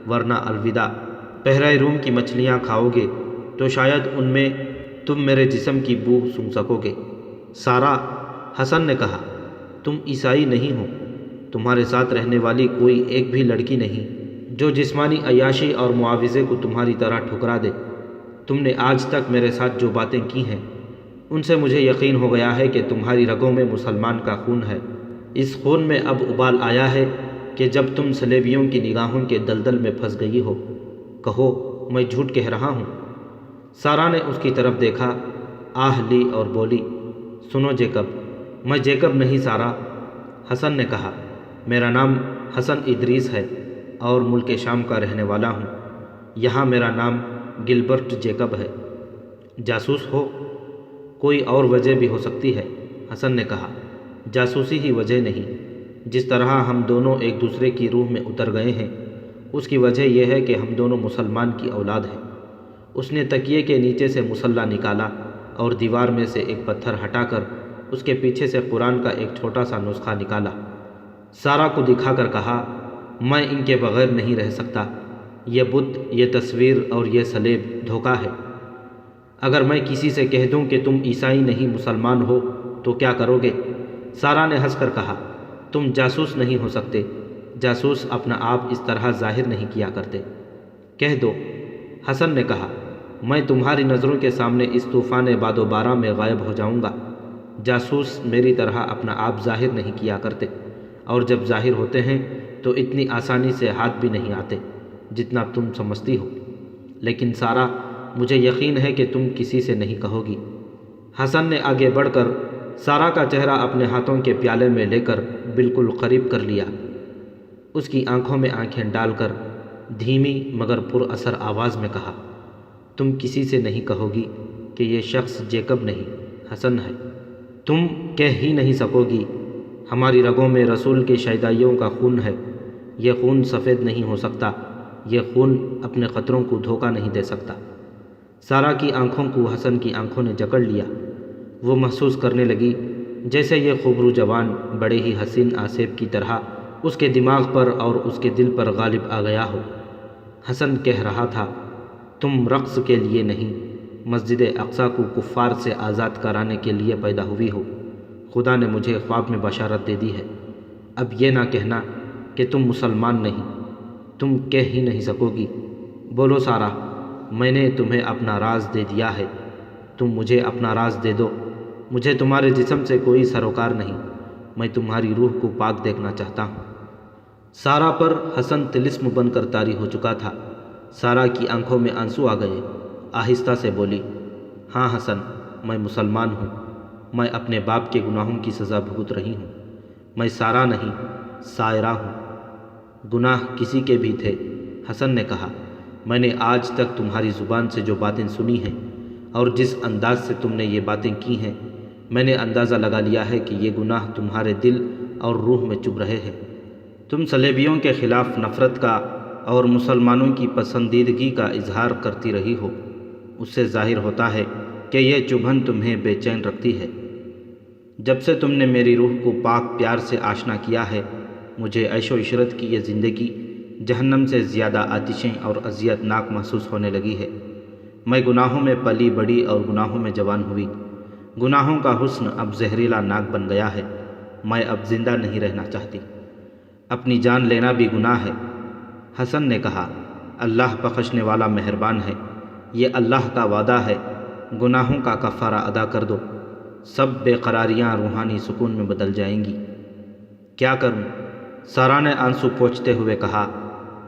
ورنہ الوداع۔ بحیرہ روم کی مچھلیاں کھاؤ گے تو شاید ان میں تم میرے جسم کی بو سونگھ سکو گے۔ سارہ، حسن نے کہا، تم عیسائی نہیں ہو، تمہارے ساتھ رہنے والی کوئی ایک بھی لڑکی نہیں جو جسمانی عیاشی اور معاوضے کو تمہاری طرح ٹھکرا دے۔ تم نے آج تک میرے ساتھ جو باتیں کی ہیں ان سے مجھے یقین ہو گیا ہے کہ تمہاری رگوں میں مسلمان کا خون ہے۔ اس خون میں اب ابال آیا ہے کہ جب تم صلیبیوں کی نگاہوں کے دلدل میں پھنس گئی ہو۔ کہو، میں جھوٹ کہہ رہا ہوں؟ سارہ نے اس کی طرف دیکھا، آہ لی اور بولی، سنو جیکب، میں جیکب نہیں سارہ۔ حسن نے کہا، میرا نام حسن ادریس ہے اور ملک شام کا رہنے والا ہوں۔ یہاں میرا نام گلبرٹ جیکب ہے۔ جاسوس ہو؟ کوئی اور وجہ بھی ہو سکتی ہے، حسن نے کہا۔ جاسوسی ہی وجہ نہیں، جس طرح ہم دونوں ایک دوسرے کی روح میں اتر گئے ہیں، اس کی وجہ یہ ہے کہ ہم دونوں مسلمان کی اولاد ہیں۔ اس نے تکیے کے نیچے سے مسلح نکالا اور دیوار میں سے ایک پتھر ہٹا کر اس کے پیچھے سے قرآن کا ایک چھوٹا سا نسخہ نکالا۔ سارہ کو دکھا کر کہا، میں ان کے بغیر نہیں رہ سکتا۔ یہ بت، یہ تصویر اور یہ صلیب دھوکہ ہے۔ اگر میں کسی سے کہہ دوں کہ تم عیسائی نہیں مسلمان ہو تو کیا کرو گے؟ سارہ نے ہنس کر کہا، تم جاسوس نہیں ہو سکتے۔ جاسوس اپنا آپ اس طرح ظاہر نہیں کیا کرتے۔ کہہ دو۔ حسن نے کہا، میں تمہاری نظروں کے سامنے اس طوفان باد و بارہ میں غائب ہو جاؤں گا۔ جاسوس میری طرح اپنا آپ ظاہر نہیں کیا کرتے، اور جب ظاہر ہوتے ہیں تو اتنی آسانی سے ہاتھ بھی نہیں آتے جتنا تم سمجھتی ہو۔ لیکن سارہ، مجھے یقین ہے کہ تم کسی سے نہیں کہو گی۔ حسن نے آگے بڑھ کر سارہ کا چہرہ اپنے ہاتھوں کے پیالے میں لے کر بالکل قریب کر لیا۔ اس کی آنکھوں میں آنکھیں ڈال کر دھیمی مگر پر اثر آواز میں کہا، تم کسی سے نہیں کہو گی کہ یہ شخص جیکب نہیں، حسن ہے۔ تم کہہ ہی نہیں سکو گی۔ ہماری رگوں میں رسول کے شیدائیوں کا خون ہے۔ یہ خون سفید نہیں ہو سکتا، یہ خون اپنے قطروں کو دھوکہ نہیں دے سکتا۔ سارہ کی آنکھوں کو حسن کی آنکھوں نے جکڑ لیا۔ وہ محسوس کرنے لگی جیسے یہ خوبرو جوان بڑے ہی حسین آصف کی طرح اس کے دماغ پر اور اس کے دل پر غالب آ گیا ہو۔ حسن کہہ رہا تھا، تم رقص کے لیے نہیں، مسجد اقصی کو کفار سے آزاد کرانے کے لیے پیدا ہوئی ہو۔ خدا نے مجھے خواب میں بشارت دے دی ہے۔ اب یہ نہ کہنا کہ تم مسلمان نہیں، تم کہہ ہی نہیں سکو گی۔ بولو سارا، میں نے تمہیں اپنا راز دے دیا ہے، تم مجھے اپنا راز دے دو۔ مجھے تمہارے جسم سے کوئی سروکار نہیں، میں تمہاری روح کو پاک دیکھنا چاہتا ہوں۔ سارا پر حسن طلسم بن کر طاری ہو چکا تھا۔ سارا کی آنکھوں میں آنسو آ گئے۔ آہستہ سے بولی، ہاں حسن، میں مسلمان ہوں، میں اپنے باپ کے گناہوں کی سزا بھگت رہی ہوں۔ میں سارا نہیں، سائرہ ہوں۔ گناہ کسی کے بھی تھے، حسن نے کہا۔ میں نے آج تک تمہاری زبان سے جو باتیں سنی ہیں اور جس انداز سے تم نے یہ باتیں کی ہیں، میں نے اندازہ لگا لیا ہے کہ یہ گناہ تمہارے دل اور روح میں چبھ رہے ہیں۔ تم صلیبیوں کے خلاف نفرت کا اور مسلمانوں کی پسندیدگی کا اظہار کرتی رہی ہو۔ اس سے ظاہر ہوتا ہے کہ یہ چبھن تمہیں بے چین رکھتی ہے۔ جب سے تم نے میری روح کو پاک پیار سے آشنا کیا ہے، مجھے عیش و عشرت کی یہ زندگی جہنم سے زیادہ آتشیں اور اذیت ناک محسوس ہونے لگی ہے۔ میں گناہوں میں پلی بڑی اور گناہوں میں جوان ہوئی۔ گناہوں کا حسن اب زہریلا ناک بن گیا ہے۔ میں اب زندہ نہیں رہنا چاہتی۔ اپنی جان لینا بھی گناہ ہے۔ حسن نے کہا، اللہ بخشنے والا مہربان ہے، یہ اللہ کا وعدہ ہے، گناہوں کا کفارہ ادا کر دو، سب بے قراریاں روحانی سکون میں بدل جائیں گی۔ کیا کروں؟ سارا نے آنسو پوچھتے ہوئے کہا۔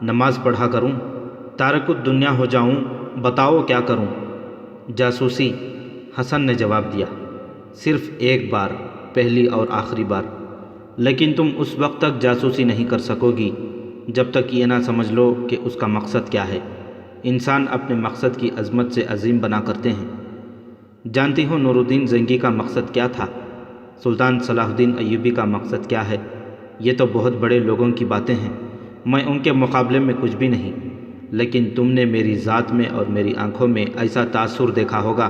نماز پڑھا کروں؟ تارک الدنیا ہو جاؤں؟ بتاؤ کیا کروں؟ جاسوسی، حسن نے جواب دیا، صرف ایک بار، پہلی اور آخری بار۔ لیکن تم اس وقت تک جاسوسی نہیں کر سکو گی جب تک یہ نہ سمجھ لو کہ اس کا مقصد کیا ہے۔ انسان اپنے مقصد کی عظمت سے عظیم بنا کرتے ہیں۔ جانتی ہو نور الدین زنگی کا مقصد کیا تھا؟ سلطان صلاح الدین ایوبی کا مقصد کیا ہے؟ یہ تو بہت بڑے لوگوں کی باتیں ہیں، میں ان کے مقابلے میں کچھ بھی نہیں۔ لیکن تم نے میری ذات میں اور میری آنکھوں میں ایسا تاثر دیکھا ہوگا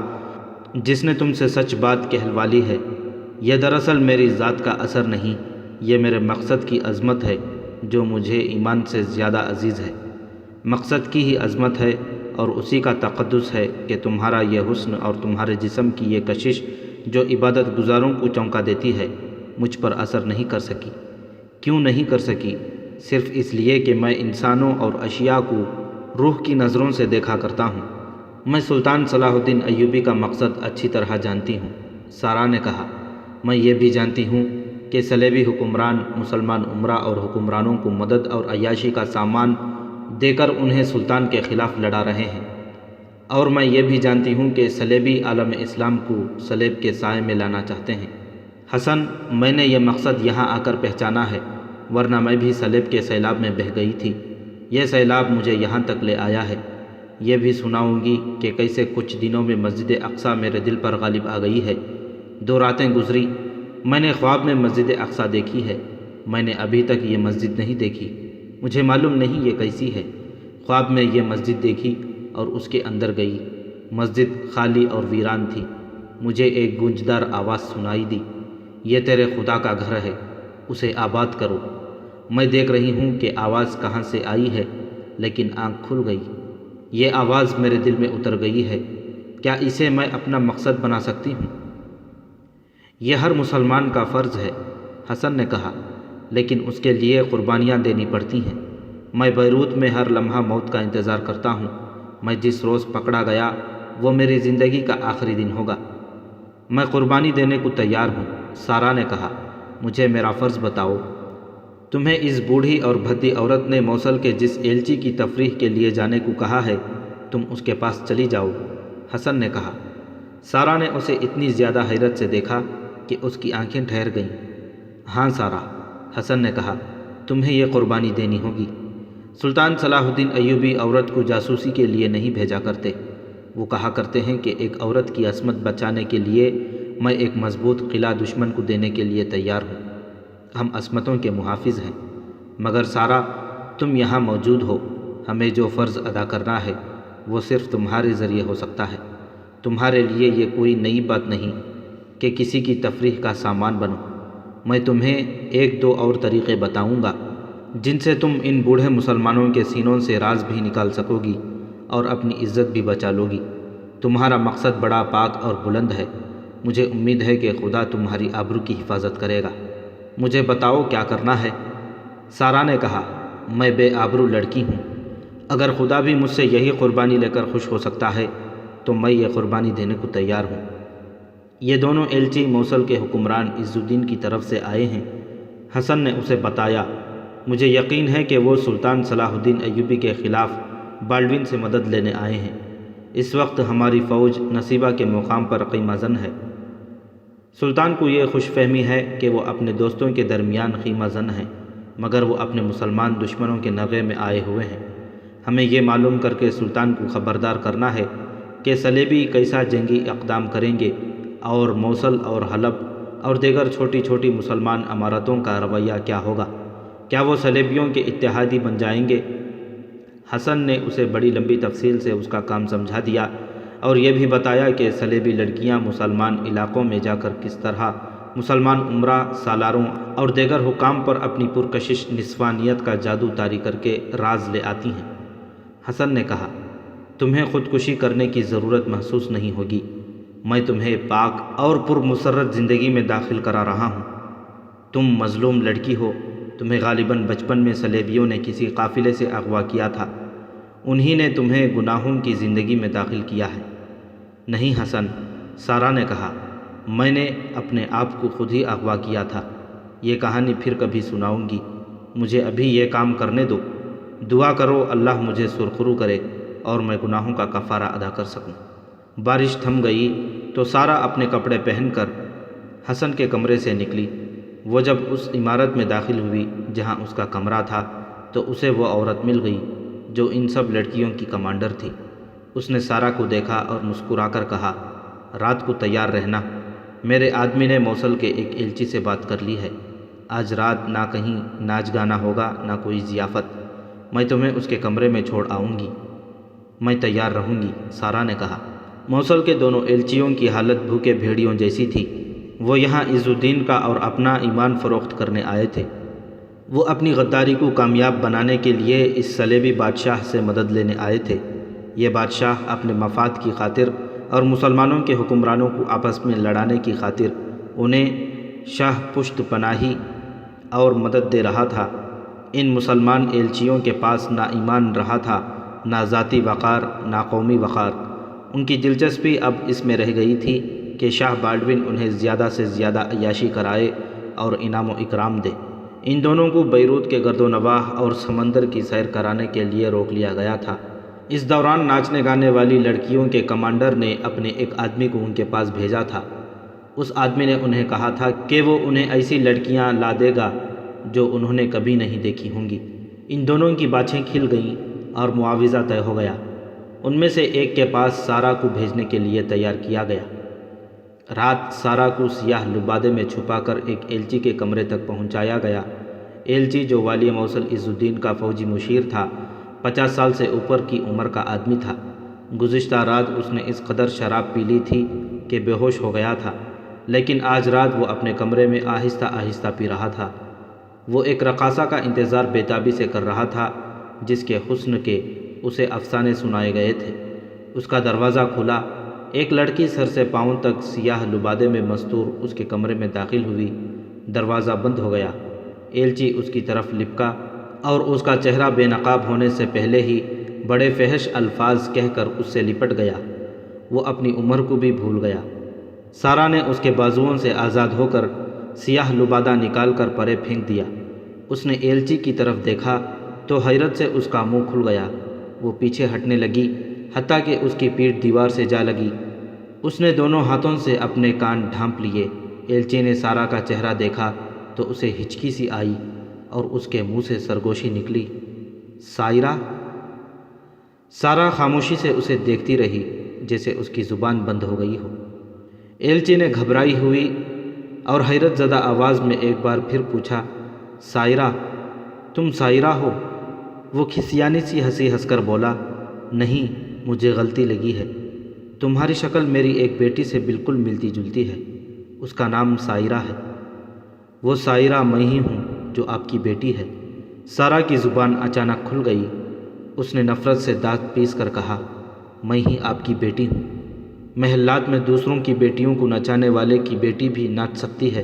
جس نے تم سے سچ بات کہلوا لی ہے۔ یہ دراصل میری ذات کا اثر نہیں، یہ میرے مقصد کی عظمت ہے جو مجھے ایمان سے زیادہ عزیز ہے۔ مقصد کی ہی عظمت ہے اور اسی کا تقدس ہے کہ تمہارا یہ حسن اور تمہارے جسم کی یہ کشش جو عبادت گزاروں کو چونکا دیتی ہے، مجھ پر اثر نہیں کر سکی۔ کیوں نہیں کر سکی؟ صرف اس لیے کہ میں انسانوں اور اشیاء کو روح کی نظروں سے دیکھا کرتا ہوں۔ میں سلطان صلاح الدین ایوبی کا مقصد اچھی طرح جانتی ہوں، سارا نے کہا۔ میں یہ بھی جانتی ہوں کہ صلیبی حکمران مسلمان امراء اور حکمرانوں کو مدد اور عیاشی کا سامان دے کر انہیں سلطان کے خلاف لڑا رہے ہیں، اور میں یہ بھی جانتی ہوں کہ صلیبی عالم اسلام کو صلیب کے سائے میں لانا چاہتے ہیں۔ حسن، میں نے یہ مقصد یہاں آ کر پہچانا ہے، ورنہ میں بھی صلیب کے سیلاب میں بہہ گئی تھی۔ یہ سیلاب مجھے یہاں تک لے آیا ہے۔ یہ بھی سناؤں گی کہ کیسے کچھ دنوں میں مسجد اقصی میرے دل پر غالب آ گئی ہے۔ 2 راتیں گزری، میں نے خواب میں مسجد اقصی دیکھی ہے۔ میں نے ابھی تک یہ مسجد نہیں دیکھی، مجھے معلوم نہیں یہ کیسی ہے۔ خواب میں یہ مسجد دیکھی اور اس کے اندر گئی۔ مسجد خالی اور ویران تھی۔ مجھے ایک گونجدار آواز سنائی دی، یہ تیرے خدا کا گھر ہے، اسے آباد کرو۔ میں دیکھ رہی ہوں کہ آواز کہاں سے آئی ہے، لیکن آنکھ کھل گئی۔ یہ آواز میرے دل میں اتر گئی ہے۔ کیا اسے میں اپنا مقصد بنا سکتی ہوں؟ یہ ہر مسلمان کا فرض ہے، حسن نے کہا، لیکن اس کے لیے قربانیاں دینی پڑتی ہیں۔ میں بیروت میں ہر لمحہ موت کا انتظار کرتا ہوں۔ میں جس روز پکڑا گیا وہ میری زندگی کا آخری دن ہوگا۔ میں قربانی دینے کو تیار ہوں، سارا نے کہا۔ مجھے میرا فرض بتاؤ۔ تمہیں اس بوڑھی اور بھدی عورت نے موصل کے جس ایلچی کی تفریح کے لیے جانے کو کہا ہے، تم اس کے پاس چلی جاؤ، حسن نے کہا۔ سارا نے اسے اتنی زیادہ حیرت سے دیکھا کہ اس کی آنکھیں ٹھہر گئیں۔ ہاں سارا، حسن نے کہا، تمہیں یہ قربانی دینی ہوگی۔ سلطان صلاح الدین ایوبی عورت کو جاسوسی کے لیے نہیں بھیجا کرتے۔ وہ کہا کرتے ہیں کہ ایک عورت کی عصمت بچانے کے لیے میں ایک مضبوط قلعہ دشمن کو دینے کے لیے تیار ہوں۔ ہم عصمتوں کے محافظ ہیں۔ مگر سارا، تم یہاں موجود ہو، ہمیں جو فرض ادا کرنا ہے وہ صرف تمہارے ذریعے ہو سکتا ہے۔ تمہارے لیے یہ کوئی نئی بات نہیں کہ کسی کی تفریح کا سامان بنو۔ میں تمہیں 1-2 اور طریقے بتاؤں گا جن سے تم ان بوڑھے مسلمانوں کے سینوں سے راز بھی نکال سکو گی اور اپنی عزت بھی بچا لو گی۔ تمہارا مقصد بڑا پاک اور بلند ہے، مجھے امید ہے کہ خدا تمہاری آبرو کی حفاظت کرے گا، مجھے بتاؤ کیا کرنا ہے۔ سارہ نے کہا، میں بے آبرو لڑکی ہوں، اگر خدا بھی مجھ سے یہی قربانی لے کر خوش ہو سکتا ہے تو میں یہ قربانی دینے کو تیار ہوں۔ یہ دونوں ایلچی موصل کے حکمران عز الدین کی طرف سے آئے ہیں۔ حسن نے اسے بتایا، مجھے یقین ہے کہ وہ سلطان صلاح الدین ایوبی کے خلاف بالڈوین سے مدد لینے آئے ہیں۔ اس وقت ہماری فوج نصیبہ کے مقام پر خیمہ زن ہے۔ سلطان کو یہ خوش فہمی ہے کہ وہ اپنے دوستوں کے درمیان خیمہ زن ہیں، مگر وہ اپنے مسلمان دشمنوں کے نغے میں آئے ہوئے ہیں۔ ہمیں یہ معلوم کر کے سلطان کو خبردار کرنا ہے کہ صلیبی کیسا جنگی اقدام کریں گے اور موصل اور حلب اور دیگر چھوٹی چھوٹی مسلمان امارتوں کا رویہ کیا ہوگا، کیا وہ صلیبیوں کے اتحادی بن جائیں گے؟ حسن نے اسے بڑی لمبی تفصیل سے اس کا کام سمجھا دیا اور یہ بھی بتایا کہ صلیبی لڑکیاں مسلمان علاقوں میں جا کر کس طرح مسلمان عمرہ، سالاروں اور دیگر حکام پر اپنی پرکشش نسوانیت کا جادو طاری کر کے راز لے آتی ہیں۔ حسن نے کہا، تمہیں خودکشی کرنے کی ضرورت محسوس نہیں ہوگی، میں تمہیں پاک اور پرمسرت زندگی میں داخل کرا رہا ہوں۔ تم مظلوم لڑکی ہو، تمہیں غالباً بچپن میں صلیبیوں نے کسی قافلے سے اغوا کیا تھا، انہی نے تمہیں گناہوں کی زندگی میں داخل کیا ہے۔ نہیں حسن، سارہ نے کہا، میں نے اپنے آپ کو خود ہی اغوا کیا تھا، یہ کہانی پھر کبھی سناؤں گی، مجھے ابھی یہ کام کرنے دو۔ دعا کرو اللہ مجھے سرخرو کرے اور میں گناہوں کا کفارہ ادا کر سکوں۔ بارش تھم گئی تو سارہ اپنے کپڑے پہن کر حسن کے کمرے سے نکلی۔ وہ جب اس عمارت میں داخل ہوئی جہاں اس کا کمرہ تھا تو اسے وہ عورت مل گئی جو ان سب لڑکیوں کی کمانڈر تھی۔ اس نے سارہ کو دیکھا اور مسکرا کر کہا، رات کو تیار رہنا، میرے آدمی نے موصل کے ایک ایلچی سے بات کر لی ہے، آج رات نہ کہیں ناچ گانا ہوگا نہ کوئی ضیافت، میں تمہیں اس کے کمرے میں چھوڑ آؤں گی۔ میں تیار رہوں گی، سارہ نے کہا۔ موصل کے دونوں ایلچیوں کی حالت بھوکے بھیڑیوں جیسی تھی۔ وہ یہاں عز الدین کا اور اپنا ایمان فروخت کرنے آئے تھے۔ وہ اپنی غداری کو کامیاب بنانے کے لیے اس صلیبی بادشاہ سے مدد لینے آئے تھے۔ یہ بادشاہ اپنے مفاد کی خاطر اور مسلمانوں کے حکمرانوں کو آپس میں لڑانے کی خاطر انہیں شاہ پشت پناہی اور مدد دے رہا تھا۔ ان مسلمان ایلچیوں کے پاس نہ ایمان رہا تھا، نہ ذاتی وقار، نہ قومی وقار۔ ان کی دلچسپی اب اس میں رہ گئی تھی کہ شاہ بالڈوین انہیں زیادہ سے زیادہ عیاشی کرائے اور انعام و اکرام دے۔ ان دونوں کو بیروت کے گرد و نواح اور سمندر کی سیر کرانے کے لیے روک لیا گیا تھا۔ اس دوران ناچنے گانے والی لڑکیوں کے کمانڈر نے اپنے ایک آدمی کو ان کے پاس بھیجا تھا۔ اس آدمی نے انہیں کہا تھا کہ وہ انہیں ایسی لڑکیاں لا دے گا جو انہوں نے کبھی نہیں دیکھی ہوں گی۔ ان دونوں کی باتیں کھل گئیں اور معاوضہ طے ہو گیا۔ ان میں سے ایک کے پاس سارہ کو بھیجنے کے لیے تیار کیا گیا۔ رات سارہ کو سیاہ لبادے میں چھپا کر ایک ایلچی کے کمرے تک پہنچایا گیا۔ ایلچی جو والی موصل عز الدین کا فوجی مشیر تھا، 50 سال سے اوپر کی عمر کا آدمی تھا۔ گزشتہ رات اس نے اس قدر شراب پی لی تھی کہ بے ہوش ہو گیا تھا، لیکن آج رات وہ اپنے کمرے میں آہستہ آہستہ پی رہا تھا۔ وہ ایک رقاصہ کا انتظار بےتابی سے کر رہا تھا جس کے حسن کے اسے افسانے سنائے گئے تھے۔ اس کا دروازہ کھلا، ایک لڑکی سر سے پاؤں تک سیاہ لبادے میں مستور اس کے کمرے میں داخل ہوئی۔ دروازہ بند ہو گیا۔ ایلچی اس کی طرف لپکا اور اس کا چہرہ بے نقاب ہونے سے پہلے ہی بڑے فحش الفاظ کہہ کر اس سے لپٹ گیا۔ وہ اپنی عمر کو بھی بھول گیا۔ سارہ نے اس کے بازوؤں سے آزاد ہو کر سیاہ لبادہ نکال کر پرے پھینک دیا۔ اس نے ایلچی کی طرف دیکھا تو حیرت سے اس کا منہ کھل گیا۔ وہ پیچھے ہٹنے لگی حتیٰ کہ اس کی پیٹھ دیوار سے جا لگی۔ اس نے دونوں ہاتھوں سے اپنے کان ڈھانپ لیے۔ ایلچی نے سارہ کا چہرہ دیکھا تو اسے ہچکی سی آئی اور اس کے منہ سے سرگوشی نکلی، سائرہ۔ سارہ خاموشی سے اسے دیکھتی رہی جیسے اس کی زبان بند ہو گئی ہو۔ ایلچی نے گھبرائی ہوئی اور حیرت زدہ آواز میں ایک بار پھر پوچھا، سائرہ، تم سائرہ ہو؟ وہ کھسیانی سی ہنسی ہنس کر بولا، نہیں، مجھے غلطی لگی ہے، تمہاری شکل میری ایک بیٹی سے بالکل ملتی جلتی ہے، اس کا نام سائرہ ہے۔ وہ سائرہ میں ہی ہوں جو آپ کی بیٹی ہے۔ سارہ کی زبان اچانک کھل گئی۔ اس نے نفرت سے دانت پیس کر کہا، میں ہی آپ کی بیٹی ہوں، محلات میں دوسروں کی بیٹیوں کو نچانے والے کی بیٹی بھی ناچ سکتی ہے۔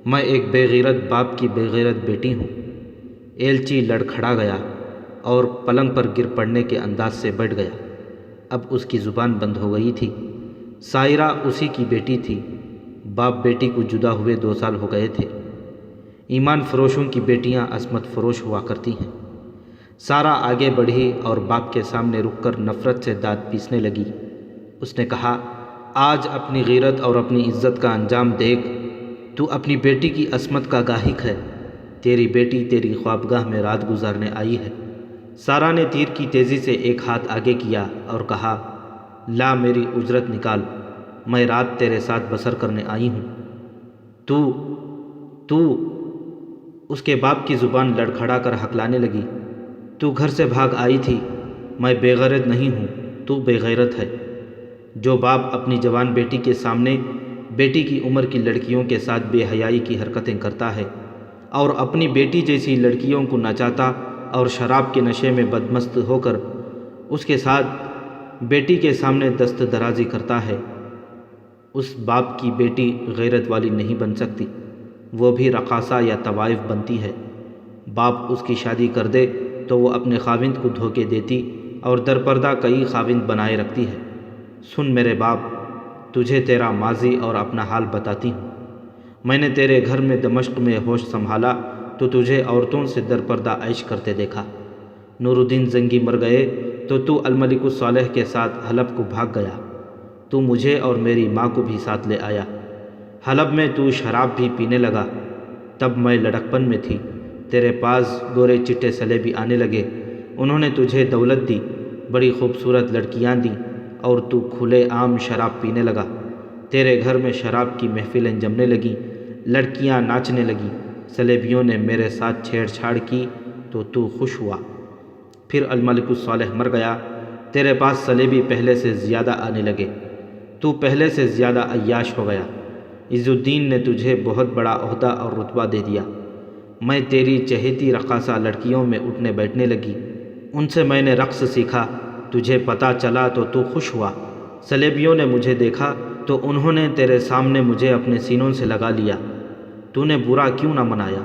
میں ایک بے غیرت باپ کی بے غیرت بیٹی ہوں۔ ایلچی لڑکھڑا گیا اور پلنگ پر گر پڑنے کے انداز سے بیٹھ گیا۔ اب اس کی زبان بند ہو گئی تھی۔ سائرہ اسی کی بیٹی تھی۔ باپ بیٹی کو جدا ہوئے 2 سال ہو گئے تھے۔ ایمان فروشوں کی بیٹیاں عصمت فروش ہوا کرتی ہیں۔ سارہ آگے بڑھی اور باپ کے سامنے رک کر نفرت سے دانت پیسنے لگی۔ اس نے کہا، آج اپنی غیرت اور اپنی عزت کا انجام دیکھ۔ تو اپنی بیٹی کی عصمت کا گاہک ہے۔ تیری بیٹی تیری خوابگاہ میں رات گزارنے آئی ہے۔ سارہ نے تیر کی تیزی سے ایک ہاتھ آگے کیا اور کہا، لا میری اجرت نکال، میں رات تیرے ساتھ بسر کرنے آئی ہوں۔ تو اس کے باپ کی زبان لڑکھڑا کر ہکلانے لگی۔ تو گھر سے بھاگ آئی تھی۔ میں بے غیرت نہیں ہوں، تو بے غیرت ہے۔ جو باپ اپنی جوان بیٹی کے سامنے بیٹی کی عمر کی لڑکیوں کے ساتھ بے حیائی کی حرکتیں کرتا ہے اور اپنی بیٹی جیسی لڑکیوں کو نچاتا اور شراب کے نشے میں بدمست ہو کر اس کے ساتھ بیٹی کے سامنے دست درازی کرتا ہے، اس باپ کی بیٹی غیرت والی نہیں بن سکتی، وہ بھی رقاصہ یا طوائف بنتی ہے۔ باپ اس کی شادی کر دے تو وہ اپنے خاوند کو دھوکے دیتی اور درپردہ کئی خاوند بنائے رکھتی ہے۔ سن میرے باپ، تجھے تیرا ماضی اور اپنا حال بتاتی ہوں۔ میں نے تیرے گھر میں دمشق میں ہوش سنبھالا تو تجھے عورتوں سے درپردہ عیش کرتے دیکھا۔ نور الدین زنگی مر گئے تو الملک الصالح کے ساتھ حلب کو بھاگ گیا۔ تو مجھے اور میری ماں کو بھی ساتھ لے آیا۔ حلب میں تو شراب بھی پینے لگا۔ تب میں لڑکپن میں تھی۔ تیرے پاس گورے چٹے سلیبی آنے لگے۔ انہوں نے تجھے دولت دی، بڑی خوبصورت لڑکیاں دیں اور تو کھلے عام شراب پینے لگا۔ تیرے گھر میں شراب کی محفلیں جمنے لگیں، لڑکیاں ناچنے لگیں۔ سلیبیوں نے میرے ساتھ چھیڑ چھاڑ کی تو خوش ہوا۔ پھر الملک الصالح مر گیا۔ تیرے پاس سلیبی پہلے سے زیادہ آنے لگے۔ تو پہلے سے زیادہ عیاش ہو گیا۔ عز الدین نے تجھے بہت بڑا عہدہ اور رتبہ دے دیا۔ میں تیری چہیتی رقاصہ لڑکیوں میں اٹھنے بیٹھنے لگی، ان سے میں نے رقص سیکھا۔ تجھے پتہ چلا تو خوش ہوا۔ سلیبیوں نے مجھے دیکھا تو انہوں نے تیرے سامنے مجھے اپنے سینوں سے لگا لیا۔ تو نے برا کیوں نہ منایا؟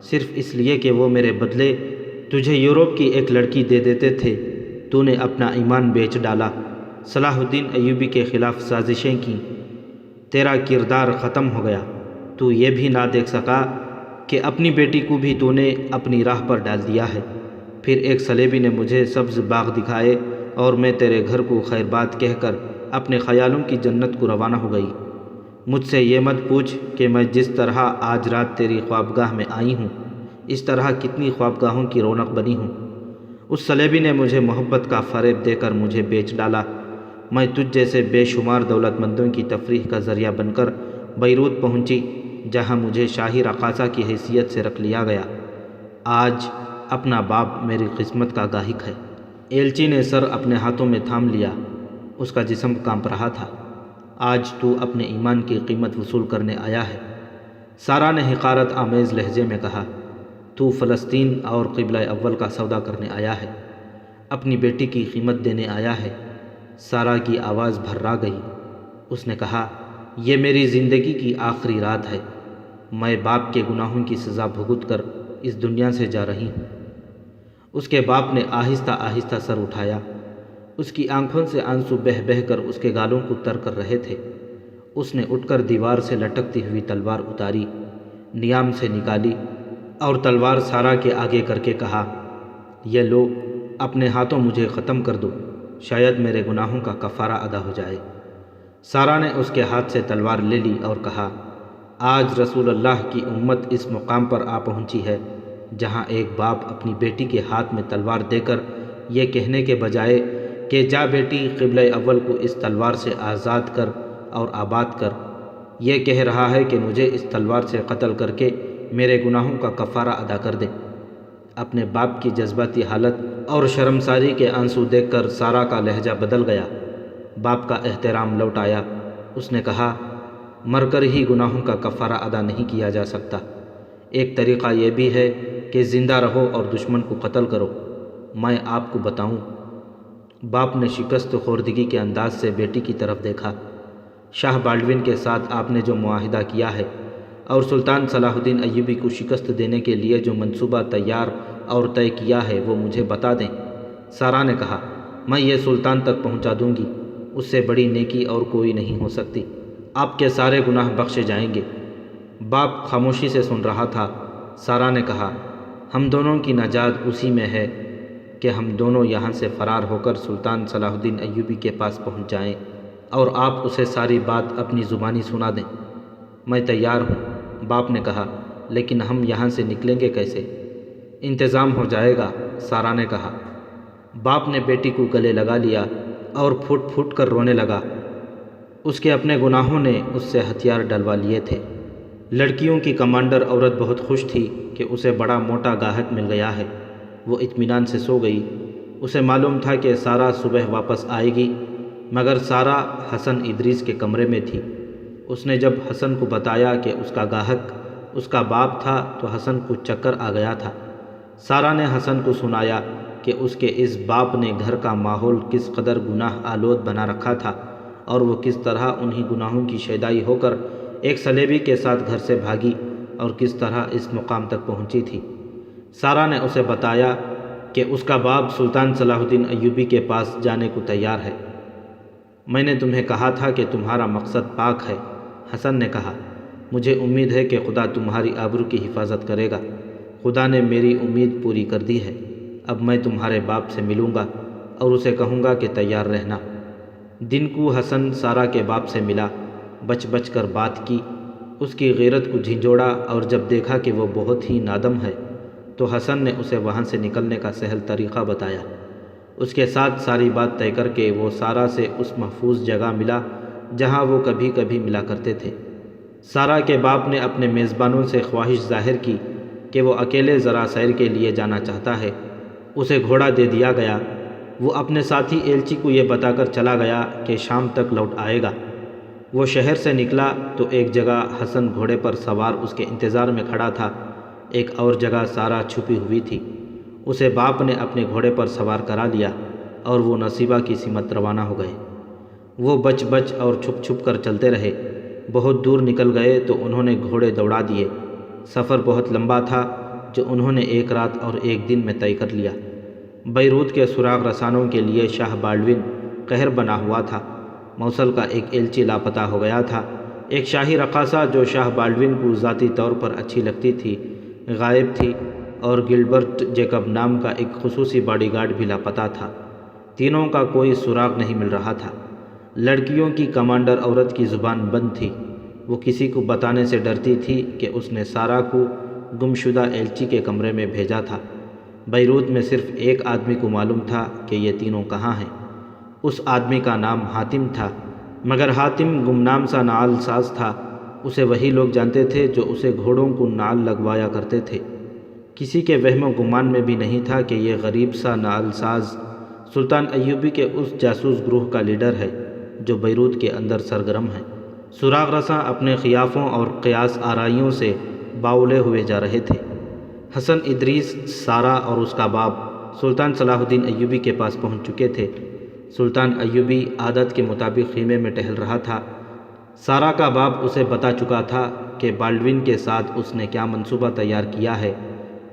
صرف اس لیے کہ وہ میرے بدلے تجھے یورپ کی ایک لڑکی دے دیتے تھے۔ تو نے اپنا ایمان بیچ ڈالا، صلاح الدین ایوبی کے خلاف سازشیں کیں، تیرا کردار ختم ہو گیا۔ تو یہ بھی نہ دیکھ سکا کہ اپنی بیٹی کو بھی تو نے اپنی راہ پر ڈال دیا ہے۔ پھر ایک سلیبی نے مجھے سبز باغ دکھائے اور میں تیرے گھر کو خیر بات کہہ کر اپنے خیالوں کی جنت کو روانہ ہو گئی۔ مجھ سے یہ مت پوچھ کہ میں جس طرح آج رات تیری خوابگاہ میں آئی ہوں، اس طرح کتنی خوابگاہوں کی رونق بنی ہوں۔ اس سلیبی نے مجھے محبت کا فریب دے کر مجھے بیچ ڈالا۔ میں تجھ جیسے بے شمار دولت مندوں کی تفریح کا ذریعہ بن کر بیروت پہنچی، جہاں مجھے شاہی رقاصہ کی حیثیت سے رکھ لیا گیا۔ آج اپنا باپ میری قسمت کا گاہک ہے۔ ایلچی نے سر اپنے ہاتھوں میں تھام لیا، اس کا جسم کانپ رہا تھا۔ آج تو اپنے ایمان کی قیمت وصول کرنے آیا ہے۔ سارہ نے حقارت آمیز لہجے میں کہا، تو فلسطین اور قبلہ اول کا سودا کرنے آیا ہے، اپنی بیٹی کی قیمت دینے آیا ہے۔ سارہ کی آواز بھرا گئی۔ اس نے کہا، یہ میری زندگی کی آخری رات ہے۔ میں باپ کے گناہوں کی سزا بھگت کر اس دنیا سے جا رہی ہوں۔ اس کے باپ نے آہستہ آہستہ سر اٹھایا۔ اس کی آنکھوں سے آنسو بہہ بہہ کر اس کے گالوں کو تر کر رہے تھے۔ اس نے اٹھ کر دیوار سے لٹکتی ہوئی تلوار اتاری، نیام سے نکالی اور تلوار سارہ کے آگے کر کے کہا، یہ لو، اپنے ہاتھوں مجھے ختم کر دو، شاید میرے گناہوں کا کفارہ ادا ہو جائے۔ سارہ نے اس کے ہاتھ سے تلوار لے لی اور کہا، آج رسول اللہ کی امت اس مقام پر آ پہنچی ہے جہاں ایک باپ اپنی بیٹی کے ہاتھ میں تلوار دے کر یہ کہنے کے بجائے کہ جا بیٹی قبلہ اول کو اس تلوار سے آزاد کر اور آباد کر، یہ کہہ رہا ہے کہ مجھے اس تلوار سے قتل کر کے میرے گناہوں کا کفارہ ادا کر دے۔ اپنے باپ کی جذباتی حالت اور شرمساری کے آنسو دیکھ کر سارہ کا لہجہ بدل گیا۔ باپ کا احترام لوٹ آیا۔ اس نے کہا، مر کر ہی گناہوں کا کفارہ ادا نہیں کیا جا سکتا۔ ایک طریقہ یہ بھی ہے کہ زندہ رہو اور دشمن کو قتل کرو۔ میں آپ کو بتاؤں، باپ نے شکست خوردگی کے انداز سے بیٹی کی طرف دیکھا۔ شاہ بالڈون کے ساتھ آپ نے جو معاہدہ کیا ہے اور سلطان صلاح الدین ایوبی کو شکست دینے کے لیے جو منصوبہ تیار اور طے کیا ہے وہ مجھے بتا دیں۔ سارا نے کہا، میں یہ سلطان تک پہنچا دوں گی، اس سے بڑی نیکی اور کوئی نہیں ہو سکتی، آپ کے سارے گناہ بخشے جائیں گے۔ باپ خاموشی سے سن رہا تھا۔ سارا نے کہا، ہم دونوں کی نجات اسی میں ہے کہ ہم دونوں یہاں سے فرار ہو کر سلطان صلاح الدین ایوبی کے پاس پہنچ جائیں اور آپ اسے ساری بات اپنی زبانی سنا دیں۔ میں تیار ہوں، باپ نے کہا، لیکن ہم یہاں سے نکلیں گے کیسے؟ انتظام ہو جائے گا، سارا نے کہا۔ باپ نے بیٹی کو گلے لگا لیا اور پھوٹ پھوٹ کر رونے لگا۔ اس کے اپنے گناہوں نے اس سے ہتھیار ڈلوا لیے تھے۔ لڑکیوں کی کمانڈر عورت بہت خوش تھی کہ اسے بڑا موٹا گاہک مل گیا ہے۔ وہ اطمینان سے سو گئی۔ اسے معلوم تھا کہ سارا صبح واپس آئے گی، مگر سارا حسن ادریس کے کمرے میں تھی۔ اس نے جب حسن کو بتایا کہ اس کا گاہک اس کا باپ تھا تو حسن کو چکر آ گیا تھا۔ سارا نے حسن کو سنایا کہ اس کے اس باپ نے گھر کا ماحول کس قدر گناہ آلود بنا رکھا تھا اور وہ کس طرح انہی گناہوں کی شیدائی ہو کر ایک سلیبی کے ساتھ گھر سے بھاگی اور کس طرح اس مقام تک پہنچی تھی۔ سارا نے اسے بتایا کہ اس کا باپ سلطان صلاح الدین ایوبی کے پاس جانے کو تیار ہے۔ میں نے تمہیں کہا تھا کہ تمہارا مقصد پاک ہے، حسن نے کہا۔ مجھے امید ہے کہ خدا تمہاری آبرو کی حفاظت کرے گا۔ خدا نے میری امید پوری کر دی ہے۔ اب میں تمہارے باپ سے ملوں گا اور اسے کہوں گا کہ تیار رہنا۔ دن کو حسن سارا کے باپ سے ملا، بچ بچ کر بات کی، اس کی غیرت کو جھنجھوڑا اور جب دیکھا کہ وہ بہت ہی نادم ہے تو حسن نے اسے وہاں سے نکلنے کا سہل طریقہ بتایا۔ اس کے ساتھ ساری بات طے کر کے وہ سارا سے اس محفوظ جگہ ملا جہاں وہ کبھی کبھی ملا کرتے تھے۔ سارا کے باپ نے اپنے میزبانوں سے خواہش ظاہر کی کہ وہ اکیلے ذرا سیر کے لیے جانا چاہتا ہے۔ اسے گھوڑا دے دیا گیا۔ وہ اپنے ساتھی ایلچی کو یہ بتا کر چلا گیا کہ شام تک لوٹ آئے گا۔ وہ شہر سے نکلا تو ایک جگہ حسن گھوڑے پر سوار اس کے انتظار میں کھڑا تھا، ایک اور جگہ سارا چھپی ہوئی تھی۔ اسے باپ نے اپنے گھوڑے پر سوار کرا لیا اور وہ نصیبہ کی سمت روانہ ہو گئے۔ وہ بچ بچ اور چھپ چھپ کر چلتے رہے۔ بہت دور نکل گئے تو انہوں نے گھوڑے دوڑا دیے۔ سفر بہت لمبا تھا جو انہوں نے ایک رات اور ایک دن میں طے کر لیا۔ بیروت کے سراغ رسانوں کے لیے شاہ بالڈون قہر بنا ہوا تھا۔ موصل کا ایک ایلچی لاپتہ ہو گیا تھا۔ ایک شاہی رقاصہ جو شاہ بالڈون کو ذاتی طور پر اچھی لگتی تھی غائب تھی اور گلبرٹ جیکب نام کا ایک خصوصی باڈی گارڈ بھی لاپتہ تھا۔ تینوں کا کوئی سراغ نہیں مل رہا تھا۔ لڑکیوں کی کمانڈر عورت کی زبان بند تھی۔ وہ کسی کو بتانے سے ڈرتی تھی کہ اس نے سارا کو گمشدہ ایلچی کے کمرے میں بھیجا تھا۔ بیروت میں صرف ایک آدمی کو معلوم تھا کہ یہ تینوں کہاں ہیں۔ اس آدمی کا نام حاتم تھا، مگر حاتم گمنام سا نعل ساز تھا۔ اسے وہی لوگ جانتے تھے جو اسے گھوڑوں کو نعل لگوایا کرتے تھے۔ کسی کے وہم و گمان میں بھی نہیں تھا کہ یہ غریب سا نعل ساز سلطان ایوبی کے اس جاسوس گروہ کا لیڈر ہے جو بیروت کے اندر سرگرم ہے۔ سراغ رساں اپنے قیافوں اور قیاس آرائیوں سے باولے ہوئے جا رہے تھے۔ حسن ادریس، سارا اور اس کا باپ سلطان صلاح الدین ایوبی کے پاس پہنچ چکے تھے۔ سلطان ایوبی عادت کے مطابق خیمے میں ٹہل رہا تھا۔ سارا کا باپ اسے بتا چکا تھا کہ بالڈون کے ساتھ اس نے کیا منصوبہ تیار کیا ہے۔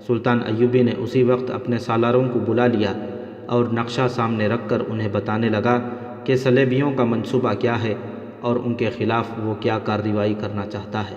سلطان ایوبی نے اسی وقت اپنے سالاروں کو بلا لیا اور نقشہ سامنے رکھ کر انہیں بتانے لگا کہ صلیبیوں کا منصوبہ کیا ہے اور ان کے خلاف وہ کیا کارروائی کرنا چاہتا ہے۔